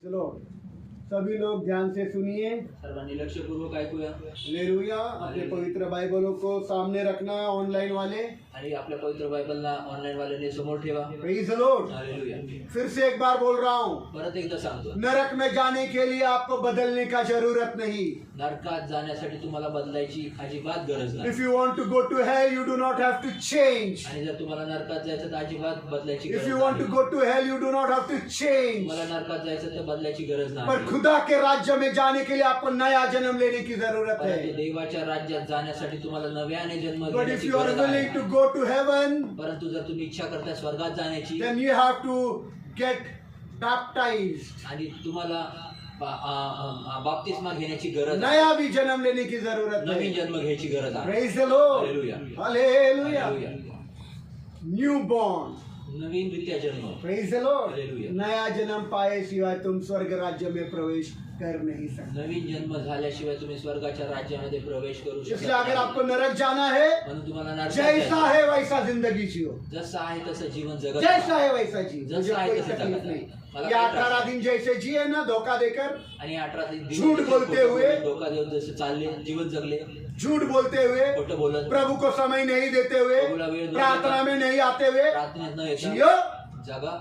चलो सभी लोग ध्यान से सुनिए। सर्वांनी लक्षपूर्वक ऐकूया हालेलुया। अपने पवित्र बाइबलों को सामने रखना, ऑनलाइन वाले आणि आपल्या पवित्र बायबलला ऑनलाईन वाल्याने समोर ठेवा। Praise the Lord. हालेलुया। फिर से एक बार बोल रहा हूँ, परत एकदा सांगतो, नरक में जाने के लिए आपको बदलने का जरूरत नहीं। नरकात जाण्यासाठी तुम्हाला बदलायची अजिबात गरज नाही। If you want to go to hell, you do not have to change. आणि जर तुम्हाला नरकात जायचं तर अजिबात बदलायची If गरज you want to नाही। go to hell, you do not have to change. तुम्हाला नरकात जायचं तर बदलायची गरज पर नाही। खुदा के राज्य में जाने के लिए आपको नया जन्म लेने की जरूरत परंतु है। देवाच्या राज्यात जाण्यासाठी तुम्हाला नव्याने जन्म But if घेण्याची you are गरज willing आहे। to go to heaven, परंतु जर तुम्ही इच्छा करता स्वर्गात जाण्याची, then you have to get baptized. आणि तुम्हाला बाप्तिस्मा घेण्याची गरज आहे, नया भी जन्म लेने की जरूरत है। नवीन जन्म घ्यायची गरज आहे। Praise the Lord. Hallelujah. Hallelujah. Hallelujah. Newborn. नवीन रित्या जन्म। Praise the Lord. हालेलुया। नया जन्म पाए सिवाय तुम स्वर्ग राज्य में प्रवेश कर नहीं सकते। नवीन जन्म झाल्याशिवाय तुम्ही स्वर्गाच्या राज्यामध्ये प्रवेश करू शकत इसलिए अगर नाही। आपको नरक जाना है, म्हणून तुम्हाला नरकात जैसा जायचं। है वैसा जिंदगी जियो, जसं आहे तसं जीवन जगत जैसा है वैसा जियो। जैसा मुझे है कोई तैसा तकलीफ जगत नहीं। मला ये काही 18 त्रास दिन जैसे जिए ना, धोखा देकर, आणि 18 दिन झूठ बोलते हुए, धोका देऊन जसे चालले जीवन जगले, झूठ बोलते हुए, खोटं बोलत, प्रभु को समय नहीं देते हुए, प्रभुला वेळ न प्रार्थना देता, में नहीं आते हुए प्रार्थनेत न येता जियो, जगा,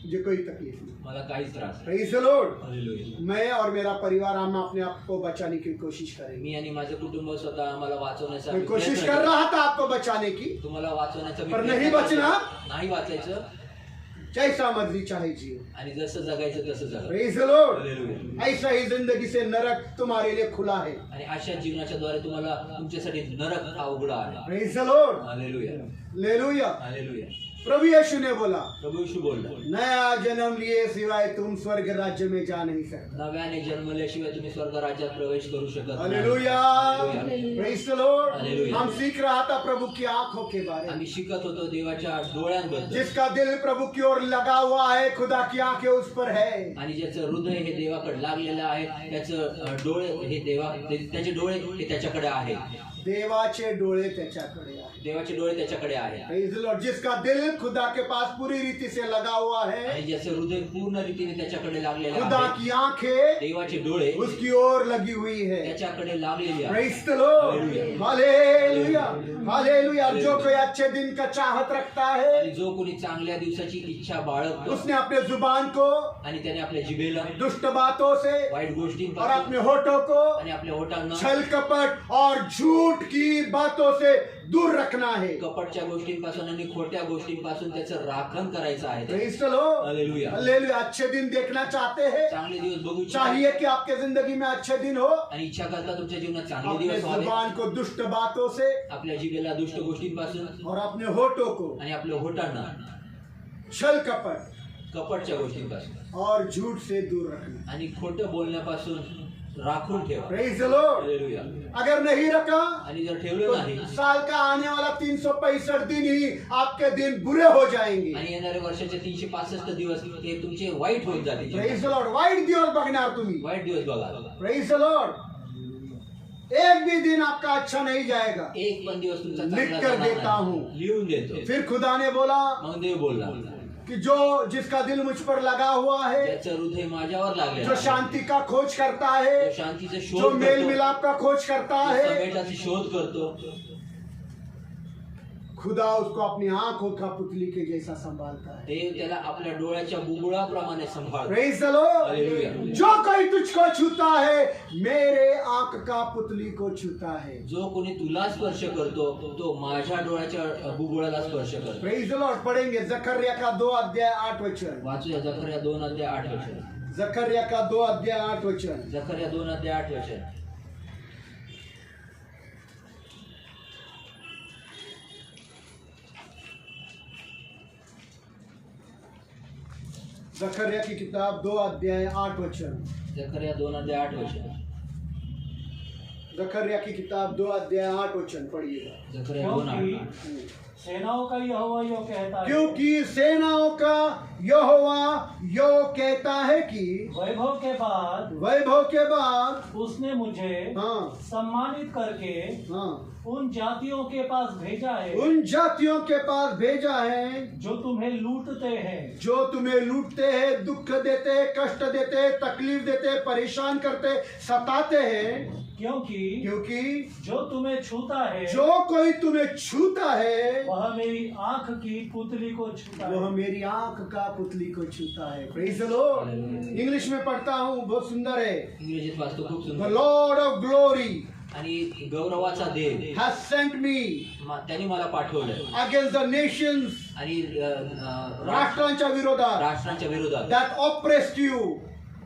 मुझे कोई तकलीफ नहीं। मला काहीच त्रास नाही। Praise the Lord. हालेलुया। मैं और मेरा परिवार हम अपने आप को बचाने की कोशिश करेंगे। मी आणि माझं कुटुंब स्वतः आम्हाला वाचवण्याचा मैं आम्ही कोशिश प्रयत्न कर करतो। रहा था आपको बचाने की, तुम्हाला वाचवण्याचा मी पर प्रयत्न नहीं करतो। बचना। नाही वाचायचं, जैसा मर्जी चाहे जियो। आणि जसं जगायचं तसं जगा। Praise the Lord. हालेलुया। ऐसा ही जिंदगी से नरक तुम्हारे लिए खुला है। आणि अशा जीवनाच्या द्वारे तुम्हाला तुमच्यासाठी नरक हा उघडा आहे। Praise the Lord. हालेलुया। हालेलुया। हालेलुया। प्रभु यीशु ने बोला, प्रभू येशू बोलला, नया जन्म लिए सिवाय तुम स्वर्ग राज्य में जा नहीं सकते। नव्याने जन्मल्याशिवाय तुम्ही स्वर्ग राज्यात प्रवेश करू शकत नाही। हालेलुया। हालेलुया। Praise the Lord. हालेलुया। हम सीख रहा था प्रभु की आंखों के बारे में। आम्ही शिकत होतो देवाच्या डोळ्यांबद्दल, जिसका दिल प्रभु की ओर लगा हुआ है, खुदा की आंखें उस पर है। आणि ज्याचं हृदय हे देवाकडे लागलेलं आहे, त्याचं डोळे हे त्याचे डोळे हे त्याच्याकडे आहेत। देवाचे डोळे त्याच्याकडे आहे। देवाचे डोळे त्याच्याकडे आहेत। Praise the Lord. जिसका दिल खुदा के पास पूरी रीति से लगा हुआ है, आणि ज्याचं हृदय पूर्ण रीतीने त्याच्याकडे लागलेलं खुदा आहे, की आंखें देवाचे डोळे उसकी ओर लगी हुई है। त्याच्याकडे लागलेले आहेत। Praise the Lord. Hallelujah. Hallelujah. Hallelujah. जो कोई अच्छे दिन का चाहत रखता है, आणि जो कोणी चांगल्या दिवसाची इच्छा बाळगतो, उसने अपने जुबान को आणि त्याने आपल्या जिभेला दुष्ट बातों से वाईट और गोष्टींपासून अपने होठों को आणि आपल्या ओठांना छल कपट और झूठ की बातों से दूर रखना है। कपटच्या गोष्टींपासून आणि खोट्या गोष्टींपासून त्याचं राखण करायचं आहे। Praise the Lord. हालेलुया। हालेलुया। अच्छे दिन देखना चाहते हैं, चांगले दिवस बघू इच्छिता, चाहिए कि आपके जिंदगी में अच्छे दिन हो। आणि इच्छा करता तुमच्या जीवनात चांगले अपने दिवस व्हावे, जुबान को दुष्ट बातों से आपल्या जिभेला दुष्ट गोष्टींपासून और अपने होठों को आणि आपल्या होटांना छल कपट कपटच्या गोष्टींपासून और झूठ से दूर रखना। आणि खोटं बोलण्यापासून राखून ठेवा। Praise the Lord. हालेलुया। अगर नहीं रखा आणि जर ठेवलं तो नाही, साल का आने वाला 365 दिन ही आपके दिन बुरे हो जाएंगे। आणि येणाऱ्या वर्षाचे 365 दिवस हे तुमचे वाईट होऊन जातील। Praise the Lord. वाईट दिवस बघणार तुम्ही। वाईट दिवस बघा, Praise the Lord. एक भी दिन आपका अच्छा नहीं जाएगा। एक पण दिवस तुमचा लिख चांगला कर जाणार देता नाही। हूं। लिहून देतो। फिर खुदा ने बोला मग देव बोलला, कि जिसका दिल मुझ पर लगा हुआ है, ज्याचं हृदय माझ्यावर लागले, जो शांति का खोज करता है, जो शांतीचा जो शोध मेल करतो, मिलाप का खोज करता जो है, समेटाचा शोध करतो, खुदा उसको अपनी आंखों का पुतली के जैसा संभालता है। देव त्याला आपल्या डोळ्याच्या बुबुळाप्रमाणे सांभाळतो। Praise the Lord. हालेलुया। जो कोई तुझको छूता है, मेरे आंख का पुतली को छूता है। जो कोणी तुला स्पर्श करतो तो माझ्या डोळ्याच्या बुबुळाला स्पर्श करतो। Praise the Lord. पढ़ेंगे जकर्या का 2 अध्याय 8 वचन। वाचूया जकर्या 2 अध्याय 8 वचन। जकर्या का 2 अध्याय 8 वचन। जकर्या 2 अध्याय 8 वचन। जकर्या की किताब 2 अध्याय 8 वचन। जकर्या 2 अध्याय 8 वचन। जकर्या की किताब 2 अध्याय 8 वचन पढ़िएगा। जकर्या 2 8। सेनाओं का यहोवा यो कहता है, क्योंकि सेनाओं का यहोवा यो कहता है कि वैभव के बाद उसने मुझे हाँ सम्मानित करके हाँ उन जातियों के पास भेजा है उन जातियों के पास भेजा है जो तुम्हें लूटते हैं, जो तुम्हें लूटते हैं, दुख देते हैं, कष्ट देते हैं, तकलीफ देते हैं, परेशान करते, सताते हैं। क्योंकि जो तुम्हें छूता है, जो कोई तुम्हें छूता है, वह मेरी आंख की पुतली को छूता वह है। मेरी आंख का पुतली को छूता है। Praise the Lord. इंग्लिश में पढ़ता हूँ, बहुत सुंदर है। इंग्रजीत वाचतो खूप द सुंदर. लॉर्ड ऑफ ग्लोरी आणि गौरवाचा देव has sent me त्यांनी मला पाठवलं against the nations, आणि राष्ट्रांच्या विरोधात, राष्ट्रांच्या विरोधात that oppressed you,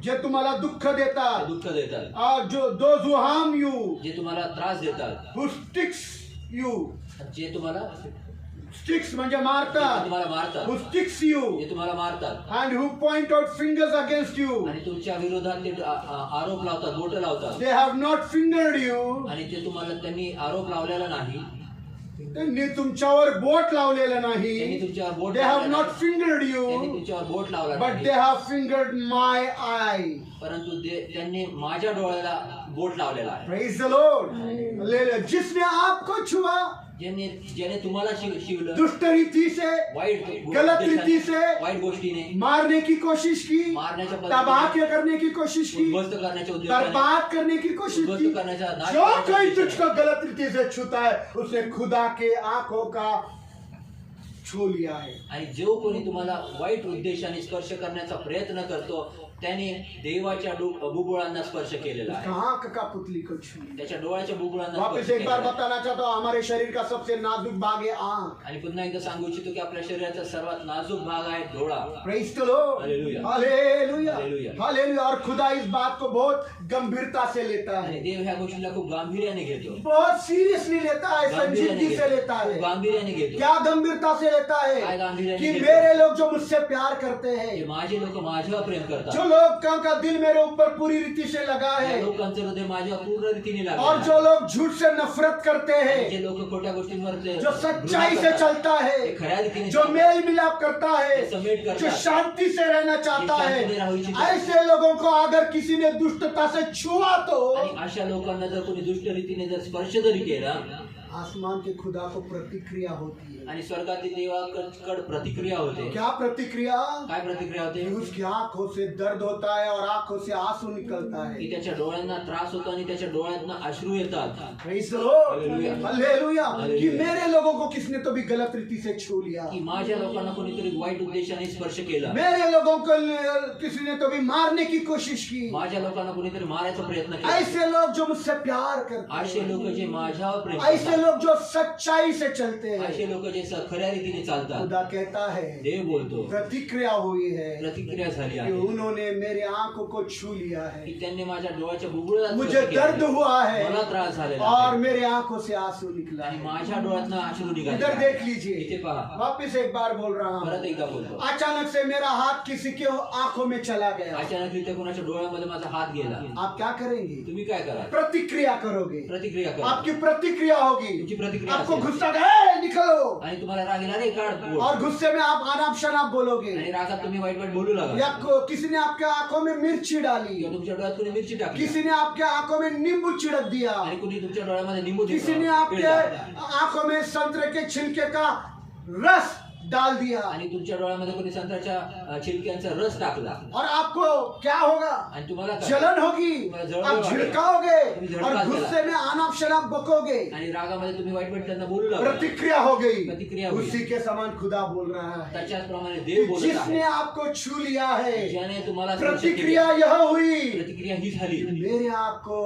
जे तुम्हाला दुःख ते देतात, दुःख देतात, जो those who harm you, जे तुम्हाला त्रास देतात, who sticks you, जे तुम्हाला sticks म्हणजे मारतात, तुम्हाला मारतात, who sticks you जे तुम्हाला मारतात and who point out fingers against you, आणि तुमच्या विरोधात ते आरोप लावतात, बोट लावतात they have not fingered you, आणि ते तुम्हाला त्यांनी आरोप लावलेला नाही, त्यांनी तुमच्यावर बोट लावलेलं त्यांनी नाही, तुमच्यावर बोट they have लावलेलं not नाही. fingered त्यांनी you, तुमच्यावर बोट लावला but नाही, they have fingered my eye. परंतु त्यांनी माझ्या डोळ्याला बोट लावलेला आहे. Praise the Lord. Hallelujah. जिसने आपको छुआ ज्याने तुम्हाला शिवलं दुष्ट रीति से, वाईट गलत रीति से, वाईट गोष्टीने मारने की कोशिश की, मारण्याच्या तबाह करने की कोशिश की, उद्ध्वस्त करण्याच्या उद्देशाने बर्बाद करने की कोशिश की, उद्ध्वस्त करण्याचा नाश जो करण्याच्या कोई उद्देशाने तुझको गलत रीति से छूता है, उसने खुदा के आंखों का छू लिया है. आणि जो कोणी तुम्हाला वाईट उद्देशाने स्पर्श करण्याचा प्रयत्न करतो त्याने देवाच्या बुबुळांना स्पर्श केलेला आहे, आंख का पुतली को छू लिया. त्याच्या डोळ्याच्या बुबुळांना वापस स्पर्श एक बार केलेला आहे. बताना चाहता हूँ, हमारे शरीर का सबसे नाजुक भाग है आंख. आणि पुन्हा एकदा सांगू इच्छितो की आपल्या शरीराचा सर्वात नाजूक भाग आहे डोळा. Praise the Lord. Hallelujah. Hallelujah. Hallelujah. Hallelujah. और खुदा इस बात को बहुत गंभीरता से लेता आणि है, देव ह्या गोष्टीला खूप गांभीर्याने घेतो, बहुत सीरियसली लेता है, संजीदगी से लेता खूप है. गांभीर्याने घेतो. क्या गंभीरता से लेता काय है गांभीर्याने कि घेतो? मेरे लोग जो मुझसे प्यार करते की हैं, माझे लोक माझ्यावर प्रेम जो करतात, लोग का दिल मेरे ऊपर पूरी रीति से लगा त्या है, लोकांचं हृदय माझ्यावर पूर्ण रीतीने और लागलं जो लोग झूठ से नफरत करते आहे. हैं, जे लोक खोट्या गोष्टींवर जो सच्चाई से चलता ते है, खऱ्या रीतीने जो मेल मिलाप करता है, ते समेट जो करतात, शांति से रहना चाहता जे शांतीने राहू है, इच्छितात. ऐसे लोगों को अगर किसी ने दुष्टता से छुआ तो आणि अशा लोकांना जर कोणी दुष्ट रीतीने जर स्पर्श जरी केला आसमान के खुदा को प्रतिक्रिया होती है. आणि स्वर्गातील देवाकड प्रतिक्रिया होते. क्या प्रतिक्रिया? काय प्रतिक्रिया होते? कि उसकी आंखों से दर्द होता है और आंखों से आंसू निकलता की है. त्याच्या डोळ्यांना त्रास होतो आणि त्याच्या डोळ्यातनं अश्रू येतात. Praise the Lord. Hallelujah. Hallelujah. कि Hallelujah. मेरे लोगों को किसने तो भी गलत रीति से छू लिया, की माझ्या लोकांना कोणीतरी वाईट उद्देशाने स्पर्श केला, मेरे लोगों को किसी ने तो भी मारने की कोशिश की. माझ्या लोकांना कोणीतरी मारायचा प्रयत्न केला. ऐसे लोग जो मुझसे प्यार करते असे लोक हैं, जे माझ्यावर प्रेम ऐसे करतात, लोग जो सच्चाई से चलते असे हैं, लोक जे खऱ्या रीतीने चालतात, खुदा कहता है, देव बोलतो, प्रतिक्रिया हुई है प्रतिक्रिया झाली कि आहे उन्होंने मेरे आंखों को छू लिया है, की त्यांनी माझ्या डोळ्याच्या बुबुळात मुझे स्पर्श केला. दर्द हुआ है मला त्रास झालेला और आहे. मेरे आंखों से आंसू निकला आणि है. माझ्या डोळ्यातनं अश्रू इधर निघाले. देख इथे लीजिए, पहा, वापिस एक बार बोल रहा हूँ. परत एकदा बोलतो. अचानक से मेरा हाथ किसी के आंखों में चला गया, अचानक कोणाच्या डोळ्यामध्ये माझा हात गेला, आप क्या करेंगे? तुम्ही काय कराल? प्रतिक्रिया करोगे. प्रतिक्रिया करा. आपकी प्रतिक्रिया होगी. तुमची प्रतिक्रिया आपको असेल. गुस्सा गए निकलो, आणि तुम्हाला राग येणार रे काढ बोल. और गुस्से में आप अनाप शनाप बोलोगे, आणि रागात तुम्ही वाईट वाईट बोलू लागा, या किसी ने आपके आंखों में मिर्ची डाली, किंवा तुमच्या डोळ्यात कोणी मिरची टाकली, किसी ने आपके आंखों में नींबू छिड़क दिया, आणि कोणी तुमच्या डोळ्यामध्ये निंबू किसी ने आपके पिळला, आंखों में संतरे के छिलके का रस डाल दिया, आणि तुमच्या डोळ्यामध्ये कोणी संत्र्याच्या छिलक्यांचा रस टाकला, और आपको क्या होगा? आणि तुम्हाला काय? जलन होगी, तुम्हाला जळजळ आप वाटेल. झिड़काओगे तुम्ही और झडकाल गुस्से में अनाप शनाप बकोगे. आणि रागामध्ये तुम्ही वाईट वाईट त्यांना बोलू लागला. प्रतिक्रिया हो गई. प्रतिक्रिया हुई. उसी के समान खुदा बोल रहा है त्याच्याचप्रमाणे देव बोलत जिसने आहे, आपको छू लिया है. ज्याने तुम्हाला स्पर्श प्रतिक्रिया केली. यह हुई, प्रतिक्रिया ही झाली मेरे आपको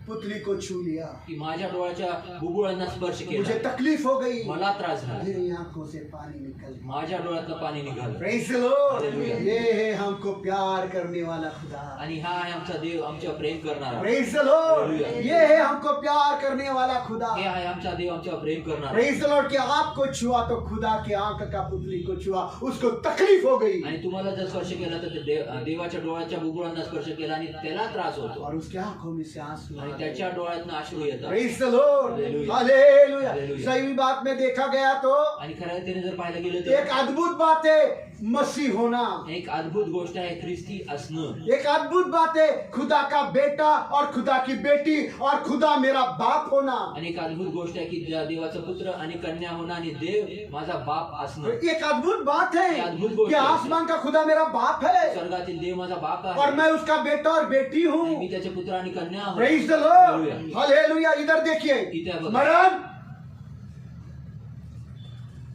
पुतली को छू लिया, की माझ्या डोळ्याच्या बुबुळांना स्पर्श मुझे केला, तकलीफ हो गई, मला त्रास झाला, मेरी आंखों से पानी निकल गया. माझ्या डोळ्यातलं पाणी निघालं. Praise the Lord. Hallelujah. ये है हमको प्यार करने वाला खुदा. आणि हा आहे आमचा देव, आमच्यावर प्रेम करणारा. Praise the Lord. Hallelujah. ये है हमको प्यार करने वाला खुदा. हे आहे आमचा देव, आमच्यावर प्रेम करणारा. Praise the Lord. कि आपको छुआ तो खुदा की आंख का पुतली को छुआ, उसको तकलीफ हो गई, आणि तुम्हाला जर स्पर्श केला तर ते देवाच्या डोळ्याच्या बुबुळांना स्पर्श केला आणि त्याला त्रास होतो, और उसकी आंखों में से आंसू आणि आणि त्याच्या डोळ्यातनं अश्रू येतात. Praise the Lord. Hallelujah. Hallelujah. Hallelujah. सही बात में देखा गया तो आणि खऱ्या अर्थाने जर पाहायला गेलं एक तर अद्भुत बात है मसीह होना. एक अद्भुत गोष्ट आहे ख्रिस्ती असणं. एक अद्भुत बात है खुदा का बेटा और खुदा की बेटी और खुदा मेरा बाप होना. आणि एक अद्भुत गोष्ट आहे की देवाचा पुत्र आणि कन्या होणं आणि देव माझा बाप असणं. एक अद्भुत बात है ये अद्भुत गोष्ट कि है. आसमान का खुदा मेरा बाप है स्वर्गातील देव माझा बाप और आहे मैं उसका बेटा और बेटी आणि हूँ. मी त्याचे पुत्र आणि कन्या आहे. Praise the Lord. Hallelujah. Hallelujah. इधर देखिए इथे बघा. स्मरण.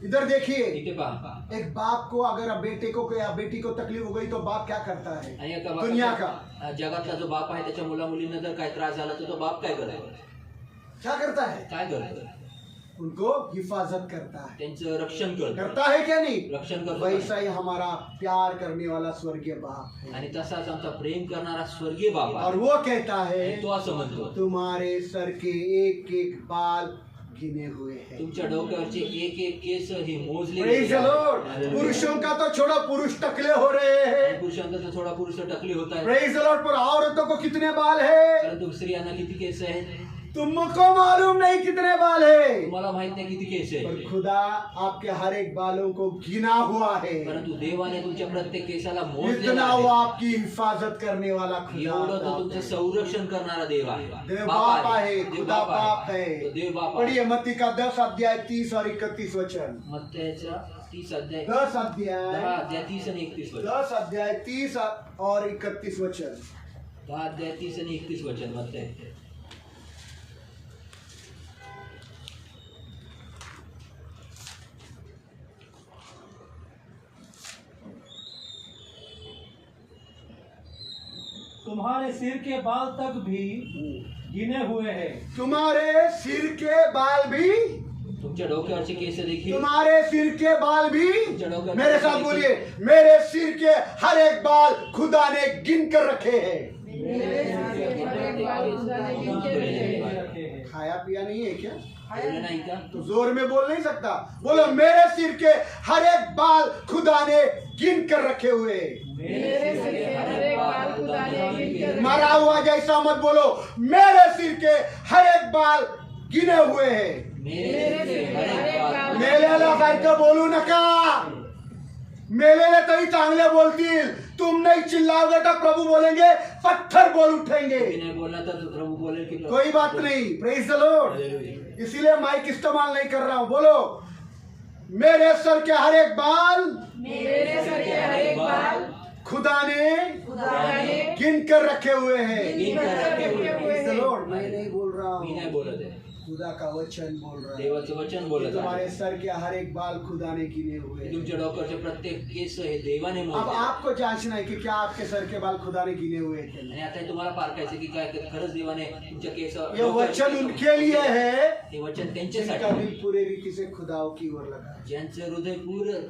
इधर देखिए इथे पहा. एक बाप को अगर अब बेटे को या बेटी को तकलीफ हो गई तो बाप क्या करता है आणि एका दुनिया का बापाचा जगातला जो बाप आहे त्याच्या मुला मुलींना जर काय त्रास झाला तर तो बाप काय करतो? क्या करता है काय करतो? उनको हिफाजत करता है. त्यांचं रक्षण करतो. करता है क्या नहीं. रक्षण करतो. वैसा ही हमारा प्यार करने वाला स्वर्गीय बाप है. आणि तसाच आमचा प्रेम करणारा स्वर्गीय बाप आहे. और वो कहता है आणि तो असं म्हणतो तुम्हारे सर के एक एक बाल गिने हुए हैं. तुमच्या डोक्यावरचे एक एक केस हे मोजले Praise the Lord. Hallelujah. पुरुषों का तो छोड़ो पुरुष टकले हो रहे आणि हैं. पुरुषांचा तर थोडा पुरुष टकली होत आहे. Praise the Lord. पर औरतों को कितने बाल है परंतु स्त्रियांना किती केस आहेत तुमको मालूम नहीं कितने बाल है. तुम्हाला माहित नाही किती केस पर आहे. खुदा आपके हर एक बालों को गिना हुआ है. परंतु देवाने तुमच्या प्रत्येक केसाला मोजलेला इतना वो आहे. आपकी हिफाजत करने वाला खुदा एवढं तो बाप तुमचं है. संरक्षण करणारा देव आहे. देव बाप आहे. देव खुदा बाप है. तो देव बाप आहे. पढ़िए मत्ती का 10 अध्याय 30 और 31 वचन. मत्तयाचा 30 अध्याय 10 अध्याय 10 अध्याय 30 आणि 31 वचन. 10 अध्याय 30 और 31 वचन. 10 अध्याय 30 आणि 31 वचन मत्तय. तुम्हारे सिर के बाल तक भी गिने हुए हैं. तुम्हारे सिर के बाल भी तुमच्या डोक्यावरचे केस देखील तुम्हारे सिर के बाल भी चढ़ोगे। मेरे साथ बोलिए मेरे सिर के हर एक बाल खुदा ने गिन कर रखे हैं. खाया पिया नहीं है क्या बोललं नाही का? तो जोर में बोल नहीं सकता. बोलो मेरे सिर के हर एक बाल खुदा ने गिन कर रखे हुए हैं. मरा हुआ जैसा मत बोलो. मेरे सिर के हर एक बाल गिने हुए हैं. मेलेला सारखं बोलू नका. मेलेले तरी चांगले बोलतील. तुम नहीं चिल्लाओगे तो प्रभु बोलेंगे पत्थर बोल उठेंगे. मी नाही बोलला तर प्रभू बोलेल की कोई बात नहीं. Praise the Lord. हालेलुया. इसीलिए माइक इस्तेमाल नहीं कर रहा हूं. बोलो मेरे सर के हर एक बाल खुदा ने गिन कर रखे हुए हैं. गिन कर रखे हुए हैं. Praise the Lord. मैं नहीं बोल रहा मी हूँ. नाही बोलत आहे. खुदा का वचन बोल रहा है. देवाचं वचन बोलत तुम्हारे आहे. सर के हर एक बाल खुदा ने गिने हुए हैं. तुमच्या डोक्यावरचे प्रत्येक केस हे देवाने अब मोजले. आपको जांचना है कि क्या आपके सर के बाल खुदा ने गिने हुए थे. आणि आता हे तुम्हाला पारखायचं की काय खरंच देवाने तुमच्या केस ये वचन उनके लिए है हे वचन जिनका त्यांच्यासाठी दिल पूरे रीति से खुदाओं की ओर लगा है. ज्यांचं हृदय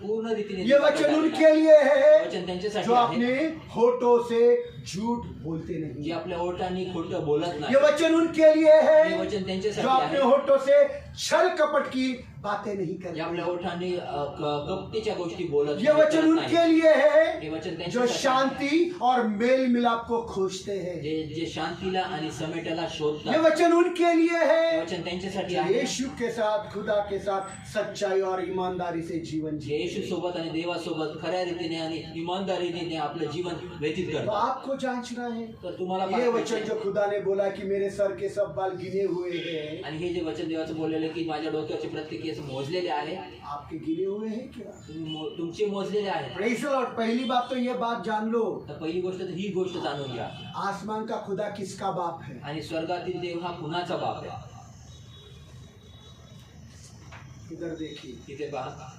पूर्ण रीतीने ये वचन उनके लिए है वचन त्यांच्यासाठी जो आहे. अपने होठों से झूठ बोलते जे नहीं. आपल्या ओठांनी खोटं बोलत नाही. ये वचन उनके लिए हे है वचन जो त्यांच्यासाठी अपने आहे. होठों से छल कपट की बातें नहीं जे करते. आपल्या ओठांनी कपटीच्या गोष्टी बोलत ये वचन करत उनके नाही. लिए हे है वचन जो त्यांच्यासाठी आहे. शांति और मेल मिलाप को खोजते हैं. जे जे शांतीला आणि समेटाला ये शोधतात. वचन उनके लिए हे है वचन त्यांच्यासाठी जो आहे. यीशु के साथ खुदा के साथ सच्चाई और ईमानदारी से जीवन जे जिए. येशू सोबत आणि देवासोबत खऱ्या रीतीने आणि इमानदारीने आपलं जीवन व्यतीत तो करतात. आपको जांचना है. तर तुम्हाला ये पाहायचं वचन आहे. जो खुदा ने बोला कि मेरे सर के सब बाल गिने हुए हैं आणि हे जे वचन देवाचं बोललेलं की माझ्या डोक्याचे प्रत्येक केस मोजलेले आहे. आपके गिने हुए हैं क्या. तुमचे मोजलेले आहे. Praise the Lord. पहली बात तो ये बात जान लो तर पहिली गोष्ट तर ही गोष्ट जाणून घ्या. आसमान का खुदा किसका बाप है. आणि स्वर्गातील देव हा कुणाचा बाप आहे. इधर देखिए तिथे पहा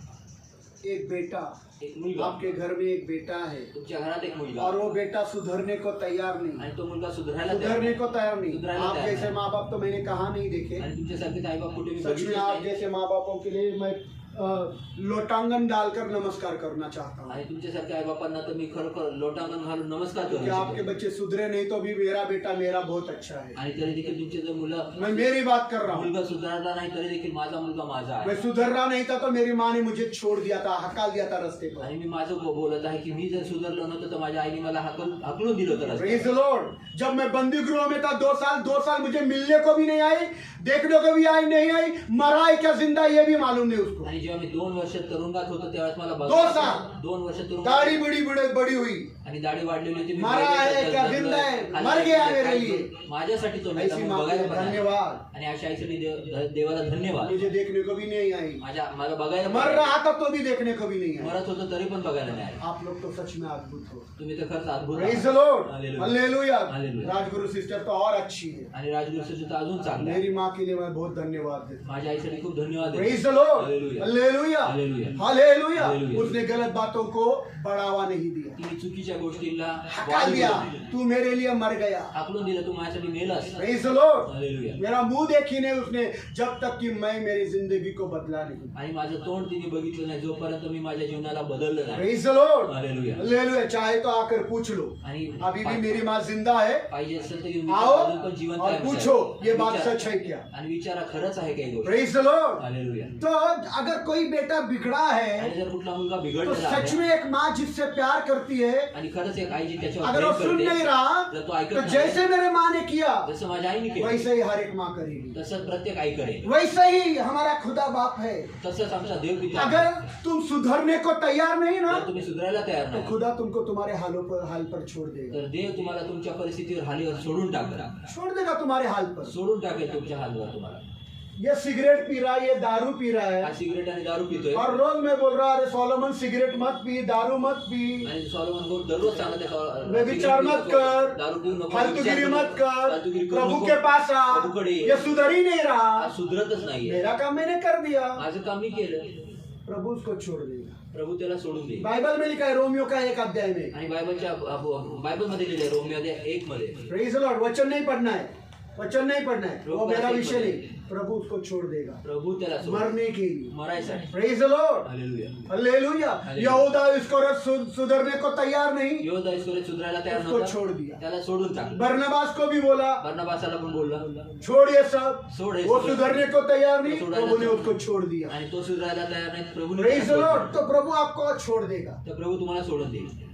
एक बेटा. एक मुलगा. आपके घर में एक बेटा है तुमच्या घरात एक मुलगा और वो बेटा सुधरने को तैयार नहीं. आणि तो मुलगा सुधारायला तयार सुधरने नाही. को तैयार नहीं. सुधरायला आप तयार जैसे नाही. माँ बाप तो मैंने कहा नहीं देखे. आणि तुमच्यासारखे आई बाप कुठे सच में आप जैसे माँ बापों के लिए मैं लोटांगन डालकर नमस्कार करना चाहता हूँ आणि तुमच्यासारख्या आई बापांना तर मी खरोखर लोटांगण घालून नमस्कार करू कि आपके इच्छितो. बच्चे सुधरे नहीं तो भी मेरा बेटा मेरा बहुत अच्छा है। आणि तरी देखील तुमचे जर मुलं मैं मेरी बात कर रहा हूँ। मुलगा सुधारला नाही तरी देखील माझा मुलगा माझा मैं आहे. सुधर रहा नहीं था तो मेरी माँ ने मुझे छोड़ दिया था, हकाल दिया था रास्ते पर। आणि मी माझं बोलत आहे की मी जर सुधारलो नव्हतं तर माझ्या आईने मला हाकलून दिलं होतं रस्त्यावर. Praise the Lord. जब मैं बंदी गृह में था 2 साल मुझे मिलने को भी नहीं आई, देखने को भी आई नहीं आई, मरा है क्या जिंदा ये भी मालूम नहीं उसको। आणि जेव्हा मी 2 वर्ष तुरुंगात होतो त्यावेळेस मला 2 साल 2 वर्ष तुरुंगात दाढ़ी बड़ी हुई, आणि दाढी वाढलेली होती. मी मरा है क्या जिंदा है, मर गया मेरे लिए। माझ्यासाठी तो ऐसी माँ बघायला को पण आहे. धन्यवाद, आणि अशा आईसाठी देवाला धन्यवाद. मुझे देखने को भी नहीं आई, मला बघायला मर रहा था तो भी देखने को भी नहीं आई। मरत होतो तरी पण बघायला नाही आले. आप लोग तो सच में अद्भुत हो। तुम्ही तर खरंच अद्भुत Praise आहात. the Lord. Hallelujah. Hallelujah. Hallelujah. Rajguru sister तो और अच्छी है। आणि राजगुरु तर अजून चांगलं आहे. मेरी माँ के लिए मैं बहुत धन्यवाद देता हूँ। माझ्या आईसाठी खूप धन्यवाद देतो. Praise the Lord. Hallelujah. Hallelujah, Hallelujah. Hallelujah. Hallelujah. उसने गलत बातों को बढ़ावा नहीं दिया, तिने चुकीच्या गोष्टीला हकाल दिया, तू मेरे लिए मर गया। हाकलून दिलं, तू माझ्यासाठी MELAS. Praise the Lord. Hallelujah. मेरा मुंह देखी नहीं उसने जब तक कि मैं मेरी जिंदगी को बदला नहीं। आणि माझं तोंड तिने बघितलं नाही जोपर्यंत मी माझ्या जीवनाला बदललं नाही. Praise the Lord. हालेलुया. हालेलुया। चाहे तो आकर पूछ लो, आणि अभी भी मेरी माँ जिंदा है, पाहिजे असेल तर येऊन आओ विचारा, अजून पण जिवंत और आहे पूछो विचारा. ये बात विचारा. सच है क्या। आणि विचारा खरंच आहे काही गोष्ट. Praise the Lord. हालेलुया. तो अगर कोई बेटा बिगड़ा है आणि जर कुठला मुलगा तो बिघडलेला सच आहे में एक माँ जिससे प्यार करती है, आणि खरंच एक आई जी त्याच्यावर अगर वो प्रेम सुन करते, नहीं रहा जर तो तो ऐकत नाही, जैसे मेरे माँ ने किया जसं माझ्या आईने केलं वैसे ही हर एक माँ करेगी, तसंच प्रत्येक आई करेल. वैसे ही हमारा खुदा बाप है। तसंच आमचा देव पिता आहे. अगर तुम सुधरने को तैयार नहीं ना जर तुम्ही सुधारायला तयार तो नाही खुदा तुमको तुम्हारे हाल पर छोड़ देगा, तर देव तुम्हाला तुमच्या परिस्थितीवर हालीवर सोडून टाकणार. छोड़ देगा तुम्हारे हाल पर। सोडून टाकेल तुमच्या हालवर तुम्हाला. ये सिगरेट पी रहा है, ये दारू पी रहा हा है, सिगरेट आणि दारू पितोय. और रोज मैं बोल रहा अरे सोलोमन सिगरेट मत पी, दारू मत पी, आणि सॉलोमन गोड दररोज सांगत आहे, व्यभिचार मत कर, दारू पिऊ नको, फालतूगिरी व्यभिचार मत कर, फालतूगिरी करू प्रभु नको. के पास आ। प्रभूकडे ये. ये सुधर ही नहीं हा रहा, सुधरतच नाहीये. मेरा काम मैंने कर दिया, माझं काम मी केलं, प्रभु उसको छोड़ देगा। प्रभू त्याला सोडून देईल. बाइबल में लिखा है रोमियो का 1 अध्याय में। आणि बायबल मध्ये लिहिलंय रोमियो 1 मध्ये. Praise the Lord. वचन नहीं पढ़ना है, वचन नहीं पढ़ना है, वो मेरा विषय नहीं। प्रभु उसको छोड़ देगा प्रभू त्याला सोडून मरने के लिए। मरायसाठी. Praise the Lord. हालेलुया. हालेलुया। यहूदा इस्करियोत सुधरने को तैयार नहीं, योद्धा ईश्वर सुधारायला तयार उसको नव्हता, छोड़ दिया। त्याला सोडून टाकलं. बरनबास को भी बोला बर्नबासाला पण बोलला, छोड़ ये सब, छोड़ ये वो सब। सुधरने को तैयार नहीं, सुधारायला प्रभु ने तयार उसको छोड़ दिया। आणि तो सुधारायला तयार नाही, प्रभूने प्रेज द त्याला लॉर्ड। सोडून तो प्रभु आपको छोड़ देगा। तर प्रभू तुम्हाला सोडून देईल.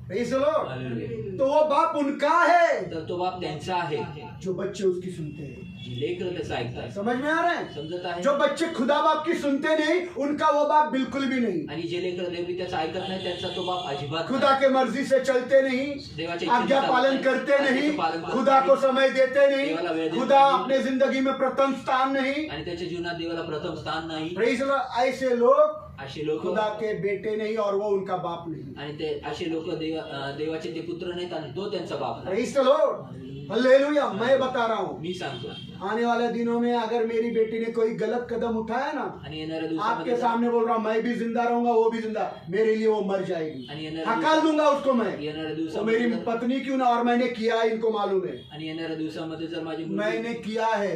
Praise the Lord. हालेलुया. तो वो बाप उनका है तर तो बाप त्यांचा आहे, जो बच्चे उसकी सुनते हैं। जी लेकर त्याचं ऐकतात. समझ में आ रहा है? समजत आहे. जो बच्चे खुदा बाप की सुनते नहीं, उनका वो बाप बिल्कुल भी नहीं। आणि जे लेकर देवरी त्याचं ऐकत नाही त्यांचा तो बाप अजिबात खुदा के मर्जी से चलते नहीं, देवाच्या आज्ञा इच्छेनुसार पालन करते आज्ञेचं नहीं, पालन करत खुदा नाही. को समय देते देवाला वेळ नहीं, देत खुदा नाही. अपने जिंदगी में प्रथम स्थान नहीं। आणि त्याच्या जीवनात देवाला प्रथम स्थान नाही. Praise the Lord. ऐसे लोग असे लोक खुदा के बेटे नहीं और वो उनका बाप नहीं। आणि ते असे लोक देवाचे ते पुत्र नाहीत आणि तो त्यांचा बाप नाही. Praise the Lord. हालेलुया। मैं बता रहा हूँ मी सांगतो. आने वाले दिनों में अगर मेरी बेटी ने कोई गलत कदम उठाया ना, आणि येणाऱ्या आपके दिवसामध्ये सामने बोल रहा हूँ, मैं भी जिंदा रहूंगा, वो भी जिंदा, मेरे लिए वो मर जाएगी। आणि येणाऱ्या हकाल दूंगा उसको मैं, येणाऱ्या वो मेरी दिवसामध्ये पत्नी क्यों ना, और मैंने किया है, इनको मालूम है, आणि येणाऱ्या दिवसामध्ये जर माझी मुलगी- मैंने किया है,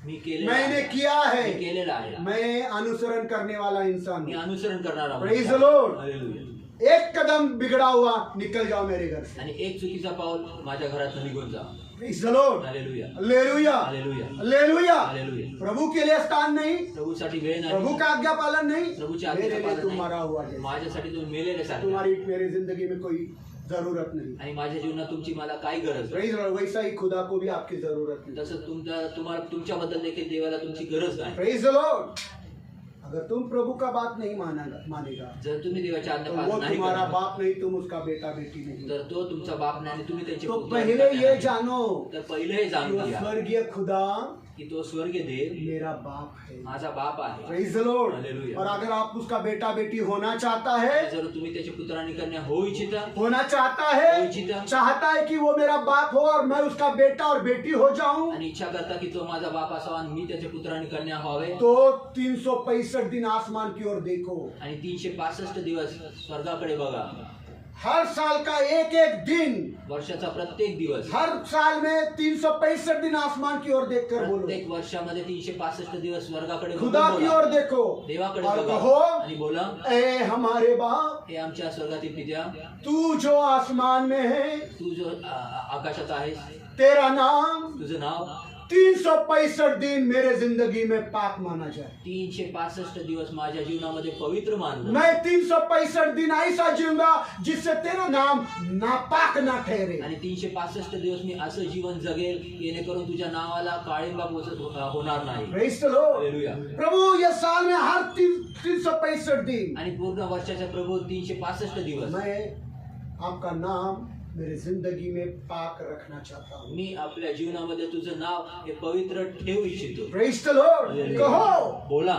मी केलेलं मैंने आहे. किया मी है। केलेलं आहे. मैं अनुसरण करने वाला इंसान मी हूँ। अनुसरण करणारा Praise माणूस the Lord. आहे. हालेलुया. एक कदम बिगड़ा हुआ निकल जाओ मेरे घर से। आणि एक चुकीचा पाऊल माझ्या घरात निघून जा. Praise the Lord. हालेलुया. हालेलुया। हालेलुया. हालेलुया। हालेलुया. प्रभु के लिए स्थान नहीं, प्रभूसाठी वेळ प्रभु नाही, का आज्ञा पालन नहीं, प्रभूची मेरे आज्ञा लिए पालन तुम मरा हुआ नाही. है। माझ्यासाठी तुम्ही मेलेले सारखे. तुम्हारी मेरी जिंदगी में कोई जरूरत नहीं। आणि माझ्या जीवनात तुमची मला काय गरज आहे. Praise the Lord. वैसा ही खुदा को भी आपकी जरूरत नहीं। तसं तुम्हाला तुमच्याबद्दल देखील देवाला तुमची गरज नाही. Praise the Lord. अगर तुम प्रभु का बात नहीं मानेगा जर तुम्ही देवाच्या आज्ञा तो पालन वो नाही तुम्हारा करणार, बाप नहीं, तुम उसका बेटा बेटी नहीं। तर तो तुमचा बाप नाही आणि तुम्ही त्याचे तो पुत्र पहले नाही. ये जानो तर पहिले हे कि जाणून वो घ्या स्वर्गीय खुदा की तो स्वर्गीय देव मेरा बाप है। माझा बाप आहे. Praise the Lord. Hallelujah. और अगर आप उसका बेटा बेटी होना चाहता है, जर तुम्ही त्याचे पुत्रांनी कन्या होऊ इच्छिता, होना चाहता है, इच्छिता. चाहता है कि वो मेरा बाप हो और मैं उसका बेटा और बेटी हो जाऊं, आणि इच्छा करता की तो माझा बाप असावा आणि मी त्याचे पुत्रांनी कन्या व्हावे, तो 365 दिन आसमान की ओर देखो। आणि 365 दिवस स्वर्गाकडे बघा. हर साल का एक एक दिन, वर्षाचा प्रत्येक दिवस, हर साल में 365 दिन आसमान की ओर देखकर बोलो, प्रत्येक वर्षामध्ये 365 दिवस स्वर्गाकडे बघून खुदा की बोला. ओर देखो देवाकडे और बघा कहो, आणि बोला, ए हमारे बाप, हे आमच्या स्वर्गातील पित्या, तू जो आसमान में है, तू जो आकाशात आहेस, तेरा नाम तुझं नाव 365 दिन मेरे जिंदगी में पाक माना जाए. 365 दिवस माझ्या जीवनामध्ये पवित्र मानलं. मैं 365 दिन ऐसा जीऊंगा जिससे तेरा नाम नापाक ना ठहरे. आणि 365 दिवस मी असं जीवन जगेल जेणेकरून तुझ्या नावाला काळिंबा होणार नाही. Praise the Lord. हालेलुया. प्रभु ये साल में हर 365 दिन आणि पूर्ण वर्षाच्या प्रभू 365 दिवस मैं आपका नाम मेरे जिंदगी में पाक रखना चाहता हूँ. मी आपल्या जीवनामध्ये तुझं नाव हे पवित्र ठेवू इच्छितो. Praise the Lord. कहो, बोला,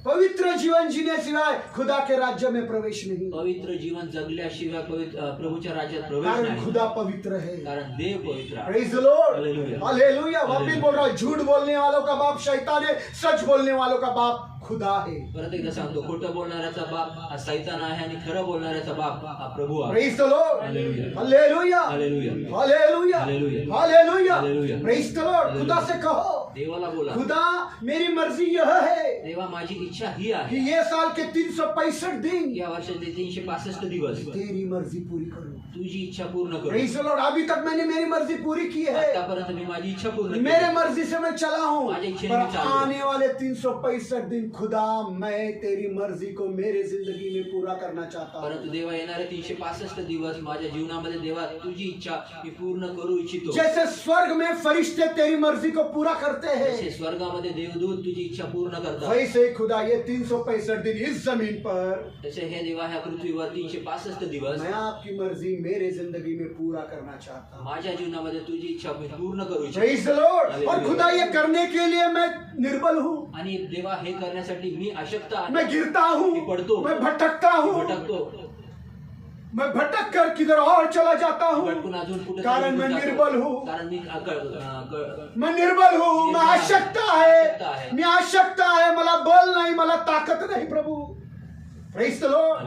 पवित्र जीवन जीने सिवाय खुदा के राज्य में प्रवेश नहीं. पवित्र जीवन जगल्याशिवाय प्रभूच्या राज्यात प्रवेश कारण नाही. खुदा पवित्र है. कारण देव पवित्र आहे. Praise the Lord. Hallelujah. Hallelujah. वापिस बोल रहा हूँ, झूठ बोलने वालों का बाप शैतान है, सच बोलने वालों का बाप खुदा है. परत एकदा सांगतो, खोटं बोलणाऱ्याचा बाप हा सैतान आहे आणि खरं बोलणाऱ्याचा बाप हा प्रभू आहे. Praise the Lord. Hallelujah. Hallelujah. Hallelujah. Hallelujah. Hallelujah. Hallelujah. Hallelujah. Praise the Lord. खुदा से कहो, देवाला बोला, खुदा मेरी मर्जी यह है देवा माझी इच्छा ही कि आहे ये साल के 365 दिन या वर्षाचे 365 दिवस तेरी मर्जी पूरी करूं. तुझी इच्छा पूर्ण करू. Praise the Lord. अभी तक मैंने मेरी मर्जी पूरी की है. आतापर्यंत मी माझी इच्छा पूर्ण केली. मेरे मर्जी से मैं चला हूँ. माझ्या इच्छेने पर मी चाललो. आने वाले 365 दिन खुदा मैं तेरी मर्जी को मेरे जिंदगी में पूरा करना चाहता हूँ. परंतु देवा येणारे 365 दिवस माझ्या जीवनामध्ये देवा तुझी इच्छा मी पूर्ण करू इच्छितो. जैसे स्वर्ग में फरिश्ते तेरी मर्जी को पूरा करते जसे हैं, स्वर्गामध्ये देवदूत तुझी इच्छा पूर्ण करतात, वैसे ही खुदा ये 365 दिन इस जमीन पर तसे हे देवा ह्या पृथ्वीवर 365 दिवस मैं आपकी मर्जी मेरे जिंदगी में पूरा करना चाहता हूँ. माझ्या जीवनामध्ये तुझी इच्छा मी पूर्ण करू इच्छितो. Praise the Lord. और खुदा ये करने के लिए मैं निर्बल हूँ, आणि देवा हे करण्यासाठी मी अशक्त आहे. मैं गिरता हूँ, मी पडतो, मैं भटकता मी हूँ, भटकतो, मैं भटक कर किधर और चला जाता मी हूँ. भटकून अजून कुठे कारण मैं निर्बल हूँ, कारण मी मैं निर्बल हूँ, मैं आवश्यकता है, मी आवश्यकता है. मला बल नाही, मला ताकद नाही प्रभू. Praise the Lord.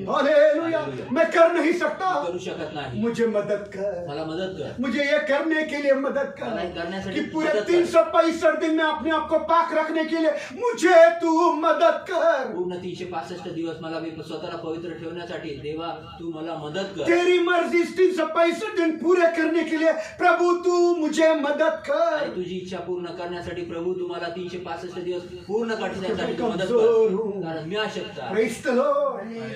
हालेलुया. मैं कर नहीं सकता, करू शकत नाही. मुझे मदद कर. मला मदत कर. मुझे ये करने के लिए मदद मला हे कर करण्यासाठी कि पूरे मदत कर. 365 दिन में अपने आप को पाक रखने के लिए मुझे तू मदद कर. पूर्ण 365 दिवस मला मी स्वतःला पवित्र ठेवण्यासाठी देवा तू मला मदत कर. तेरी मर्जी 365 दिन पूरे करने के लिए प्रभु तू मुझे मदद आणि कर. तुझी इच्छा पूर्ण करण्यासाठी प्रभू तुम्हाला 365 दिवस पूर्ण करण्यासाठी तू मदत कमजोर कर. हूँ. कारण मी अशक्त आहे. Praise the Lord.